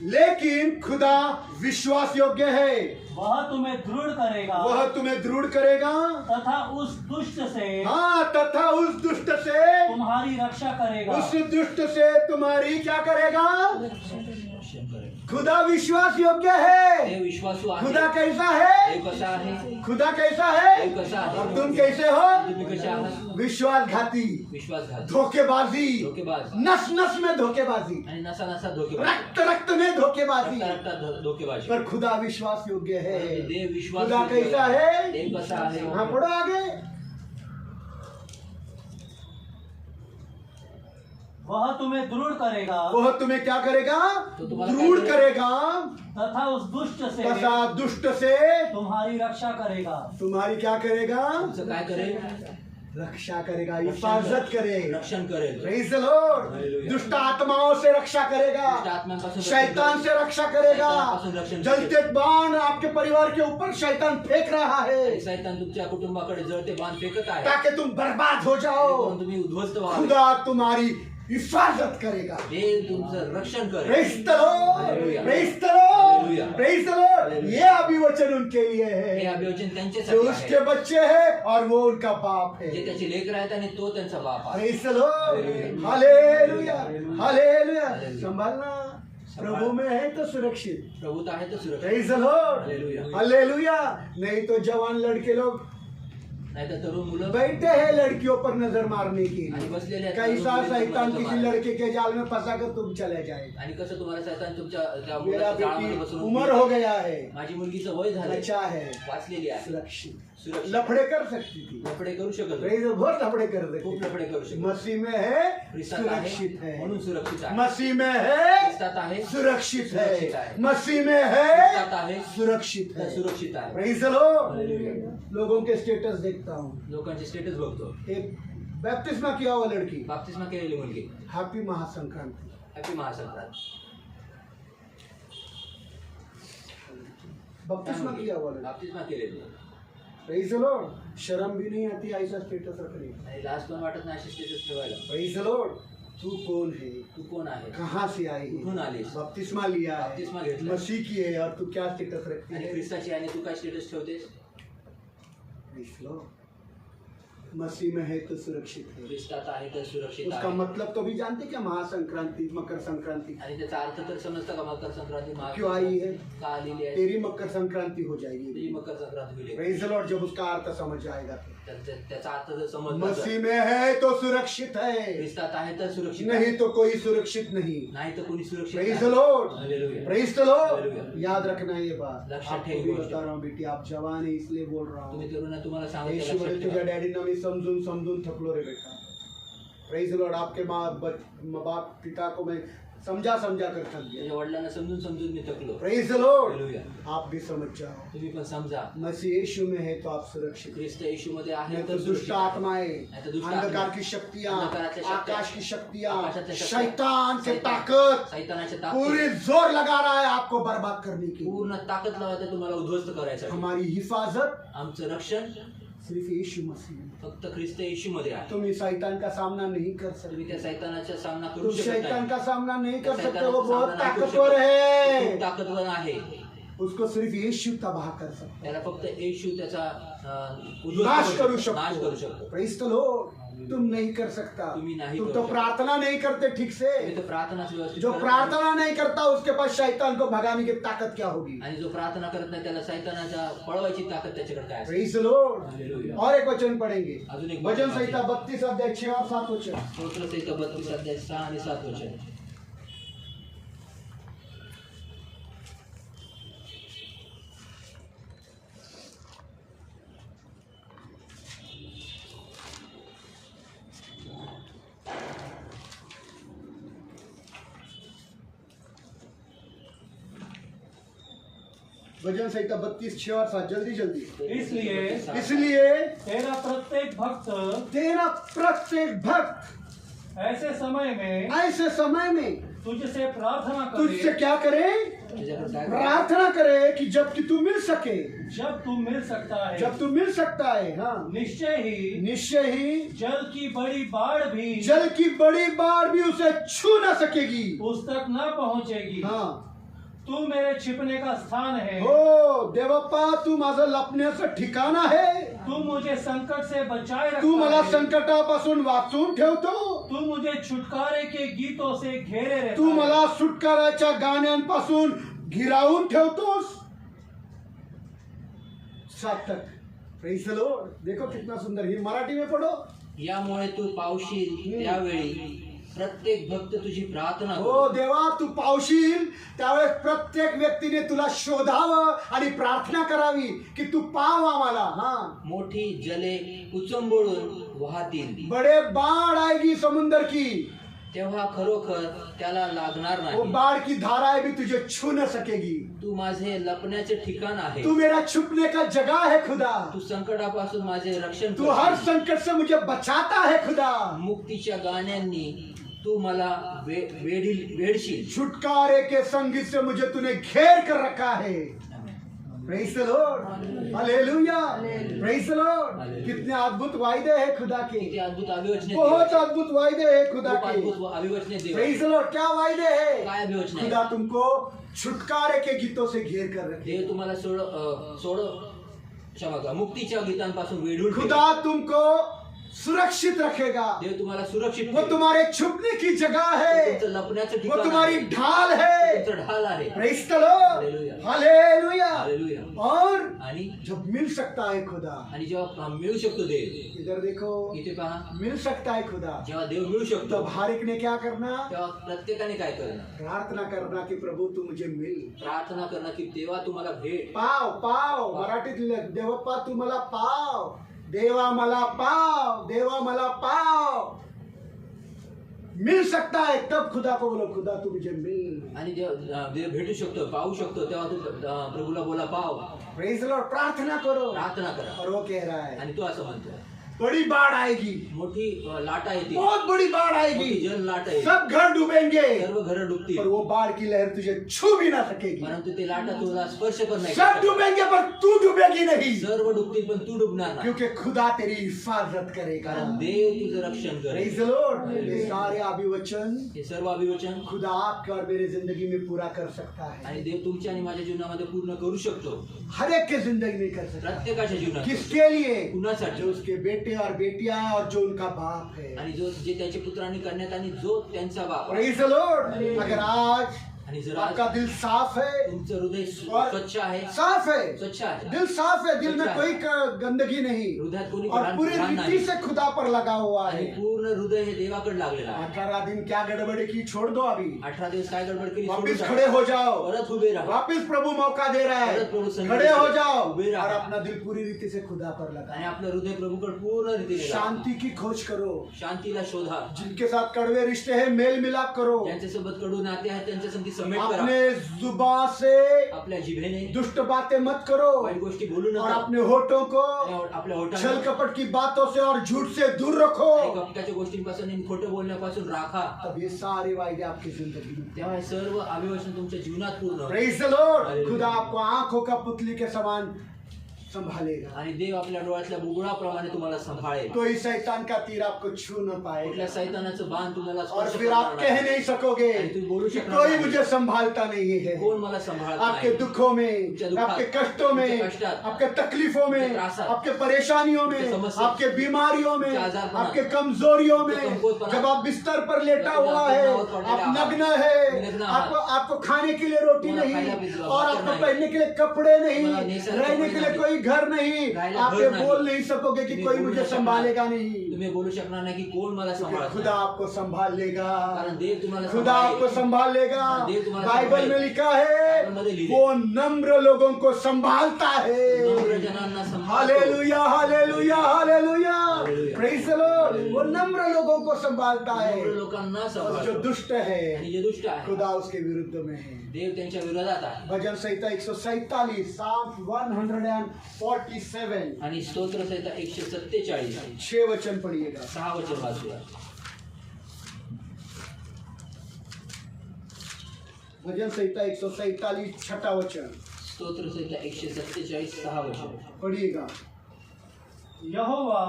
लेकिन खुदा विश्वास योग्य है, वह तुम्हें दृढ़ करेगा वह तुम्हें दृढ़ करेगा, तथा उस दुष्ट से हाँ, तथा उस दुष्ट से, तुम्हारी रक्षा करेगा। उस दुष्ट से तुम्हारी क्या करेगा? खुदा विश्वास योग्य है। देव विश्वासू आहे. खुदा कैसा है? देव कसा आहे? खुदा कैसा है? देव कसा आहे? और तुम कैसे हो? तुम्ही कसे आहात? विश्वासघाती, विश्वासघात, धोखेबाजी, धोकेबाज, नस नस में धोखेबाजी, आणि नसा नसा धोकेबाज, रक्त रक्त में धोखेबाजी। रक्त रक्त धोकेबाज. पर खुदा विश्वास योग्य है। देव विश्वास खुदा कैसा है? देव कसा आहे? हाँ, पढ़ो आगे। वह तुम्हें दृढ़ करेगा वह तुम्हें क्या करेगा? तो तुम्हारा दृढ़ क्या करेगा, तथा उस दुष्ट से तथा दुष्ट से तुम्हारी रक्षा करेगा। तुम्हारी क्या करेगा? तुमचं काय करेल? रक्षा करेगा, हिफाजत करेगा, रक्षण करेल, प्रेज द लॉर्ड। हालेलुया। दुष्ट आत्माओं से रक्षा दुष्ट करेगा, आत्म्यांपासून शैतान से रक्षा करेगा। शैतानापासून रक्षण जलते बाण आपके परिवार के ऊपर शैतान फेंक रहा है आणि सैतान तुमच्या कुटुंबाकडे जळते बाण फेकत आहे ताकि तुम बर्बाद हो जाओ। म्हणून तुम्ही उद्ध्वस्त व्हावे, खुदा तुम्हारी हिफाजत करेगा। देव तुमचं रक्षण करेल। Praise the Lord, hallelujah. Praise the Lord, hallelujah. Praise the Lord. Hallelujah. ये अभिवचन उनके लिए हे है अभिवचन जो त्यांच्यासाठी उसके आहे, बच्चे हैं और वो उनका बाप है। जे त्याची लेकर आहेत आणि तो त्यांचा बाप आहे। प्रेज द लॉर्ड, हालेलुया। हालेलुया, हालेलुया। हालेलुया। संभालना, प्रभु में है तो सुरक्षित। प्रभुत आहे तर सुरक्षित, प्रेज द लॉर्ड, हालेलुया। हालेलुया। नहीं तो जवान लड़के लोग नाहीतर तरुण मुलं बैठे हैं लड़कियों पर नजर मारने के आणि लिए। बसलेले आहेत, कैसा तरुण मुली शैतान तुम्हाला किसी मारेल। लड़के के जाल में फंसा कर तुम चले जाए। आणि कसं तुम्हाला सैतान तुमच्या त्या मेरा मुलाच्या जाळामध्ये बेटी बसून उम्र हो गया है, माझी मुलगीचं वय झालं, बच्चा है, वाचलेली आहे, सुरक्षित। सुरक्षित, लफड़े कर सकती थी, लफडे करू शकत होते, प्रेज, बहुत लफड़े कर खूप सकती लफडे करू थी। शकत, मसीह में है, ख्रिस्तात सुरक्षित आहे है। म्हणून सुरक्षित आहे, मसीह में है, ख्रिस्तात आहे सुरक्षित सुरक्षित है। है। मसीह में ख्रिस्तात है, आहे सुरक्षित तर है। सुरक्षित आहे। Praise the Lord. हालेलुया। लोगों के स्टेटस देखता हूँ। लोकांचे स्टेटस बघतो, एक बैप्तिस्मा किया हुआ लड़की, बाप्तिस्मा केलेली मुलगी, हैप्पी महासंक्रांति। हॅपी महासंक्रांत, बपतिस्मा किया हुआ लड़का, बाप्तिस्मा केलेली प्रेज द लॉर्ड। शर्म भी नहीं आती ऐसा स्टेटस रखने। आणि लाज पण वाटत नाही अशी स्टेटस ठेवायला। Praise the Lord. तू कौन है, तू कोण आहे, कहाँ से आई कुठून है, आलीस, बपतिस्मा लिया बपतिस्मा है, घेतला, मसीह की है, और तू क्या स्टेटस रखती आणि है। ख्रिस्ताची आणि तू काय स्टेटस ठेवतेस। Praise the Lord. मसीह में है तो सुरक्षित है। ख्रिस्तात आहे तर सुरक्षित उसका आहे, मतलब तो भी जानते क्या, महासंक्रांति, मकर संक्रांति आणि त्याचा अर्थ तर समजतं का मकर संक्रांती क्यों आई है। का आलेली आहे, तेरी मकर संक्रांति हो ती जाएगी। मकर संक्रांत होईल। Praise the Lord. जब उसका अर्थ समझ आएगा तो त्याचा अर्थ जर समजला मसीह तर, में है तो सुरक्षित है, ख्रिस्तात आहे तर सुरक्षित नहीं आहे, तो कोई सुरक्षित नहीं। नाही तर कोणी सुरक्षित प्रेज द नाही। Lord, hallelujah. Praise the Lord. Hallelujah. याद रखना ये बात, लक्षात आपको ठेव भी गोष्ट। बता रहा हूँ बेटी, आप जवान है इसलिए बोल रहा हूँ। तुम्ही तरुण तुम्हाला सांगतो येशू लक्षात म्हणे ठेवा. तुझ्या डॅडीना मी समजून समजून थकलो रे बेटा। Praise the Lord. आपके बाप पिता को मैं समझा समझा कर थक गया। तुझ्या वडिलांना समजून समजून मी थकलो। Praise the Lord. हालेलुया. आप भी समझ जाओ, तुम्ही पण समजा, मसीह यीशु में है तो आप सुरक्षित। ख्रिस्त येशू मध्ये आहे नहीं तर तो दुष्ट सुरक्षित आहे. आत्माएं, नहीं तो दुष्ट अंधकार आत्मा, की शक्तियां, अंधकाराच्या शक्तियां, आकाश की शक्तियां, आकाशाच्या शक्तियां, शैतान से शैतान- ताकत सैतानाच्या पूरी ताकद जोर लगा रहा है आपको बर्बाद करने की। पूर्ण ताकद लावते तुम्हाला उद्ध्वस्त करायसाठी। हमारी हिफाजत आमचं रक्षण सिर्फ यीशु मसीह में। फक्त ख्रिस्त येशू मध्ये आहे। तुम इस शैतान का सामना नहीं कर तुम्ही त्या सकते। सैतानाचा सामना करू तुम शकत शैतान नाही। का सामना नहीं कर त्या सकते, सैतानाचा वो बहुत सामना नाही करू ताकतवर शकत. तो है। खूप ताकदवर आहे, उसको सिर्फ यीशु तबाह कर सकता है, त्याला फक्त येशू त्याचा उद्ध्वस्त नाश करू नाश करू शकतो। शकतो। Praise the Lord. तुम नहीं कर सकता, तुम्ही नाही तुम करू तो शकत. प्रार्थना नहीं करते ठीक से। तुम्ही तर प्रार्थनाच व्यवस्थित जो करत प्रार्थना नहीं करता उसके पास शैतान को भगाने की ताकद क्या होगी। नाही. आणि जो प्रार्थना करत नाही त्याला सैतानाच्या पळवायची ताकद त्याच्याकडे काय असते. Praise the Lord. हालेलुया. और एक वचन पढ़ेंगे, अजून एक भजन वचन संहिता 32 अध्याय 6 और 7 वचन। स्तोत्र संहिता 32 अध्याय 6 आणि 7 वचन. भजन संहिता 32 6 और 7, जल्दी जल्दी। इसलिए इसलिए तेरा प्रत्येक भक्त तेरा प्रत्येक भक्त ऐसे समय में ऐसे समय में तुझसे प्रार्थना तुझसे करे, क्या करे, त्याच्याकडे काय प्रार्थना करे कि जब कि तू मिल सके, जब तू मिल सकता है, जब तू मिल सकता है। हाँ, निश्चय ही जल की बड़ी बाढ़ भी जल की बड़ी बाढ़ भी उसे छू न सकेगी। उस तक न पहुंचेगी। हाँ, तू मेरे छिपने का स्थान है, हो देवप्पा तू माझं लपण्याचं ठिकाण आहे। तू मुझे संकट से बचाए तू रखता मला है, संकटापासून वाचून ठेवतो। तू मुझे छुटकारे के गीतों से घेरे रहता तू है। मला सुटकाराच्या गाण्यांपासून घिरावून ठेवतोस। 7 तक। Praise the Lord. देखो कितना सुंदर, ही मराठी में पढ़ो। यामुळे तू पावशील त्यावेळी प्रत्येक भक्त तुझी प्रार्थना हो करो. देवा तू पावशील त्यावेळेस प्रत्येक व्यक्तीने तुला शोधावं आणि प्रार्थना करावी की तू पाव आम्हाला। हाँ, मोठी जले उचंबळून वाहतील. बड़े बाढ़ आएगी समुंदर की, तेव्हा खरोखर त्याला लागणार वो नाही. बाढ़ की धाराएं भी तुझे छू न सकेगी. तू माझे लपण्याचे ठिकाण आहे. तू मेरा छुपने का जगह है खुदा. तू संकटापासून माझे रक्षण तू हर करशील. संकट से मुझे बचाता है खुदा. मुक्तीच्या गाण्यांनी तू मला वेडशील. छुटकारे के संगीत से मुझे तूने घेर कर रखा है. Praise the Lord. Hallelujah. Praise the Lord. Hallelujah. कितने अद्भुत वायदे हैं खुदा के. किती अद्भुत अभिवचने बहुत देवाचे. अद्भुत वायदे हैं खुदा खूप के. अद्भुत अभिवचने प्रेज देवाचे. The Lord. क्या वायदे हैं. काय अभिवचने आहे? खुदा तुमको छुटकारे के गीतों से घेर कर रखे. देव तुम्हाला क्षमा करा, मुक्तीच्या गीतांपासून वेढून ठेवेल. खुदा तुमको सुरक्षित रखेगा. देव तुम्हाला सुरक्षित वो ठेवेल. तुम्हारे छुपने की जगह है. तुमचं लपण्याचं वो ठिकाण तुम्हारी आहे. ढाल है. तुमचं ढाल आहे. Praise the Lord. हालेलुया. हालेलुया. हालेलुया. और आणि जब मिल सकता है खुदा. आणि जेव्हा मिळू शकतो देव, इधर देखो. इथे पहा, मिल सकता है खुदा. जेव्हा देव मिळू शकतो तब हर एक ने क्या करना. तेव्हा प्रत्येकाने काय करणं. प्रार्थना करना कि प्रभु तू मुझे मिल. प्रार्थना करणं की देवा तुम्हाला भेट. पाव पाव मराठीत लिहिलं, देवप्पा तू मला पाव. देवा मला पाव. देवा मला पाव. मिल सकता है तब खुदा को बोलो खुदा तू मुझे मिल. आणि देव भेटू शकतो, पाहू शकतो, तेव्हा तू प्रभूला बोला पाव. Praise the Lord. प्रार्थना करो. प्रार्थना करा. और वो कह रहा है आणि तो असं म्हणतो, बड़ी बाढ़ आएगी. मोठी लाटा येते, बहुत बड़ी बाढ़ मोठी आएगी. जल लाट आहे, सब घर डूबेंगे. सर्व घरं डुबतील, पर वो बाढ़ की लहर तुझे छू भी ना सकेगी. परंतु ते लाटा तुला स्पर्श पण नाही सब करणार. डूबेंगे पर तू डूबेगी नहीं. सर्व डुबतील पण तू डुबणार नाही, क्योंकि खुदा तेरी हिफाजत करेगा. कारण देव तुझं रक्षण प्रेज करेल. The Lord. ये सारे अभिवचन हे सर्व अभिवचन खुदा आपके और मेरे जिंदगी में पूरा कर सकता है. आणि देव तुमच्या आणि माझ्या जीवनामध्ये पूर्ण करू शकतो. हर एक के जिंदगी में कर सकता है. प्रत्येकाच्या जीवनात. किसके लिए. कुणासाठी. जो उसके बेटे और बेटियां हैं और जो उनका बाप है. आणि जो जे त्याचे पुत्रांनी करण्यात आणि जो त्यांचा बाप आहे. Praise the Lord. अगर आज आणि जर आज आपका दिल साफ है. तुमचं हृदय और स्वच्छ आहे, साफ है. स्वच्छ आहे, दिल साफ है. दिल में स्वच्छ कोई गंदगी नहीं. हृदयात कोणी और पूरी घाण रीति नाही. से खुदा पर लगा हुआ आणि है. पूर्ण हृदय हे देवाकडे लागलेलं आहे. 18 दिन क्या गड़बड़ी की छोड़ दो. अभी 18 दिवस काय गडबड केली, सोडून वापिस टाका. खड़े हो जाओ. परत उभे राहा. वापिस प्रभु मौका दे रहा है. परत प्रभु संधी खड़े हो देतो. जाओ उभे राहा. और अपना दिल पूरी रीति से खुदा पर आणि लगा. आपलं हृदय प्रभूकडे पूर्ण रीतीने लावा. शांति की खोज करो. शांतीला शोधा. जिनके साथ कड़वे रिश्ते हैं मेल मिलाप करो. ज्यांच्यासोबत कडू नाते आहेत त्यांच्या संगती समेट करा. अपने जुबान से आपल्या जिभेने दुष्ट बातें मत करो. वाईट गोष्टी बोलू और नका. अपने होठों को आणि आपल्या छल होठाने कपट की बातों से और झूठ से दूर रखो. आणि कपटाच्या गोष्टींपासून आणि खोटं बोलण्यापासून राखा. तब ये सारे वायदे आपकी जिंदगी में. तेव्हा हे सर्व अभिवचन तुमच्या जीवनात पूर्ण होईल. Praise the Lord. हालेलुया. खुदा आपको आंखों का पुतली के समान संभालेगा. आणि देव आपल्या डोळ्यातल्या बुबुळाप्रमाणे तुम्हाला सांभाळेल. कोई शैतान का तीर आपको छू न पाएगा. कुठल्या सैतानाचं बाण तुम्हाला और स्पर्श फिर करणार आप नाही. कह नहीं सकोगे आणि तुम्ही बोलू कि शकणार कोई नाही. मुझे संभालता नहीं है. कोण मला सांभाळत आपके नाही. दुखों में, तुमच्या दुःखात, आपके कष्टों में, तुमच्या कष्टात, आपके तकलीफों में, तुमच्या त्रासात, आपके परेशानियों में, तुमच्या समस्येत, आपके बीमारियों में, तुमच्या आजारपणात, आपके कमजोरियों में, तुमच्या कमकुवतपणात, जब आप बिस्तर पर लेटा जब हुआ आप है, बिस्तर पर आप लेटा नग्न आहात, है, नग्न आहात, आपको खाने के लिए रोटी तुम्हाला नहीं खायला पियला और भाकर आपको नाही, पहनने के लिए कपड़े नहीं, तुम्हाला नेसायला रहने कपडे के लिए नाही, कोई घर नहीं, राहायला आप घर ये नाही. बोल नहीं सकोगे कि तुम्ही कोई बोलू मुझे नाही शकणार. संभालेगा नहीं. तुम्ही बोलू शकणार नाही की कोण मला क्योंकि सांभाळत खुदा नाही. आपको संभाल लेगा. कारण देव तुम्हाला खुदा सांभाळेल. आपको संभाल लेगा. देव तुम्हाला बाइबल में संभाळेल. लिखा है बाइबलमध्ये लिहिले. वो नम्र लोगों को संभालता है. नम्र जनांना सांभाळतो. हालेलुया हालेलुया हालेलुया. हालेलुया. Praise the Lord. वो नम्र लोगों को संभालता है. नम्र लोकांना और जो सांभाळतो. दुष्ट है आणि जे दुष्ट आहे खुदा उसके विरुद्ध में है. देव त्यांच्या विरोधात आहे. भजन संहिता 147 Psalm 147 आणि स्तोत्र संहिता 147 6 वचन पढ़िएगा. 6 वचन वाचूया. भजन संहिता 147 छठा वचन स्तोत्र संहिता 147 6 वचन पढ़िएगा. यहोवा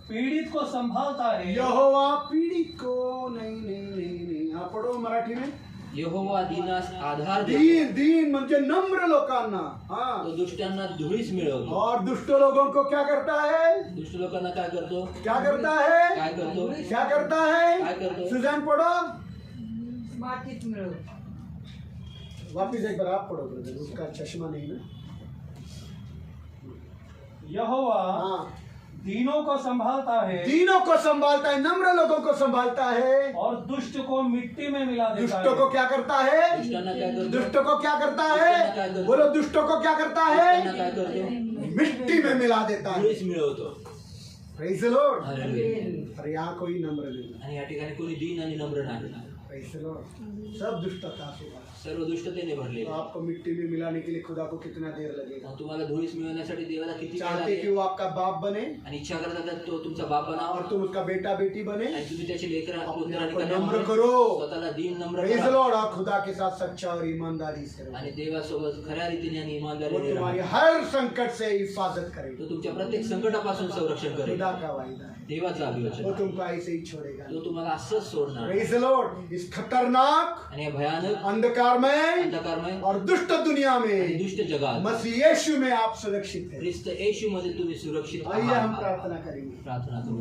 पीड़ित को संभालता है. यहोवा पीड़ित को नहीं नहीं नहीं नहीं. हाँ पढ़ो मराठी में. यहोवा दीनास आधार देतो. दीन दीन म्हणजे नम्र लोकांना. हाँ. तो दुष्टांना धुळीस मिळवतो. और दुष्ट लोगों को क्या करता है. दुष्ट लोकांना काय करतो. क्या करता है. काय करतो. क्या करता है. काय करतो. सुजान पढ़ो. मातीत मिळव. वापिस एक बार आप पढ़ो ब्रदर. उसका चश्मा नहीं ना. यहोवा हाँ. दीनों को संभालता है दीनों को संभालता है. नम्र लोगों को संभालता है. और दुष्ट को मिट्टी में मिला देता दुष्टों है. को क्या करता है. दुष्टांना काय करतो. दुष्टों को क्या करता दुष्टांना काय है. करतो. बोलो दुष्टों को क्या करता दुष्टांना है. काय करतो. मिट्टी में मिला देता है. धुळीस मिळवतो. Praise the Lord. हालेलुया। और यहाँ कोई नम्र नहीं, आणि या ठिकाणी कोणी दीन आणि नम्र नाही, प्रेज द लॉर्ड। सब दुष्टता से भरा। सर्व दुष्टतेने भरलेले। तो आपको मिट्टी में मिलाने के लिए खुदा को कितना देर लगेगा? मग तुम्हाला धुळीस मिळवण्यासाठी देवाला किती वेळ चाहते कि लागेल? वो आपका बाप बने आणि इच्छा करतात का तो तुमचा बाप और बनावा तुम उसका बेटा बेटी बने। आणि तुम्ही त्याचे लेकर अपने आप पुत्र को आणि नम्र कन्या करो, स्वतःला दीन नम्र प्रेज द करा लॉर्ड। और खुदा के साथ सच्चा और ईमानदारी से रहो। आणि देवासोबत खऱ्या रीतीने आणि वो इमानदारीने तुम्हारी राहा। हर संकट से हिफाजत करेगा। तो तुमच्या प्रत्येक संकटापासून संरक्षण करेल। खुदा का वायदा है, देवाचा अभिवचन वो तुमको ऐसे ही छोड़ेगा। तो तुम्हाला असंच सोडणार नाही। Praise the Lord. इस खतरनाक आणि या भयानक अंधकार में अंधकारमय और दुष्ट दुनिया आणि में दुष्ट जगात मसीह यीशु में आप सुरक्षित हैं। ख्रिस्त येशू मध्ये तुम्ही सुरक्षित आइए हम आहात। प्रार्थना करेंगे। प्रार्थना करू।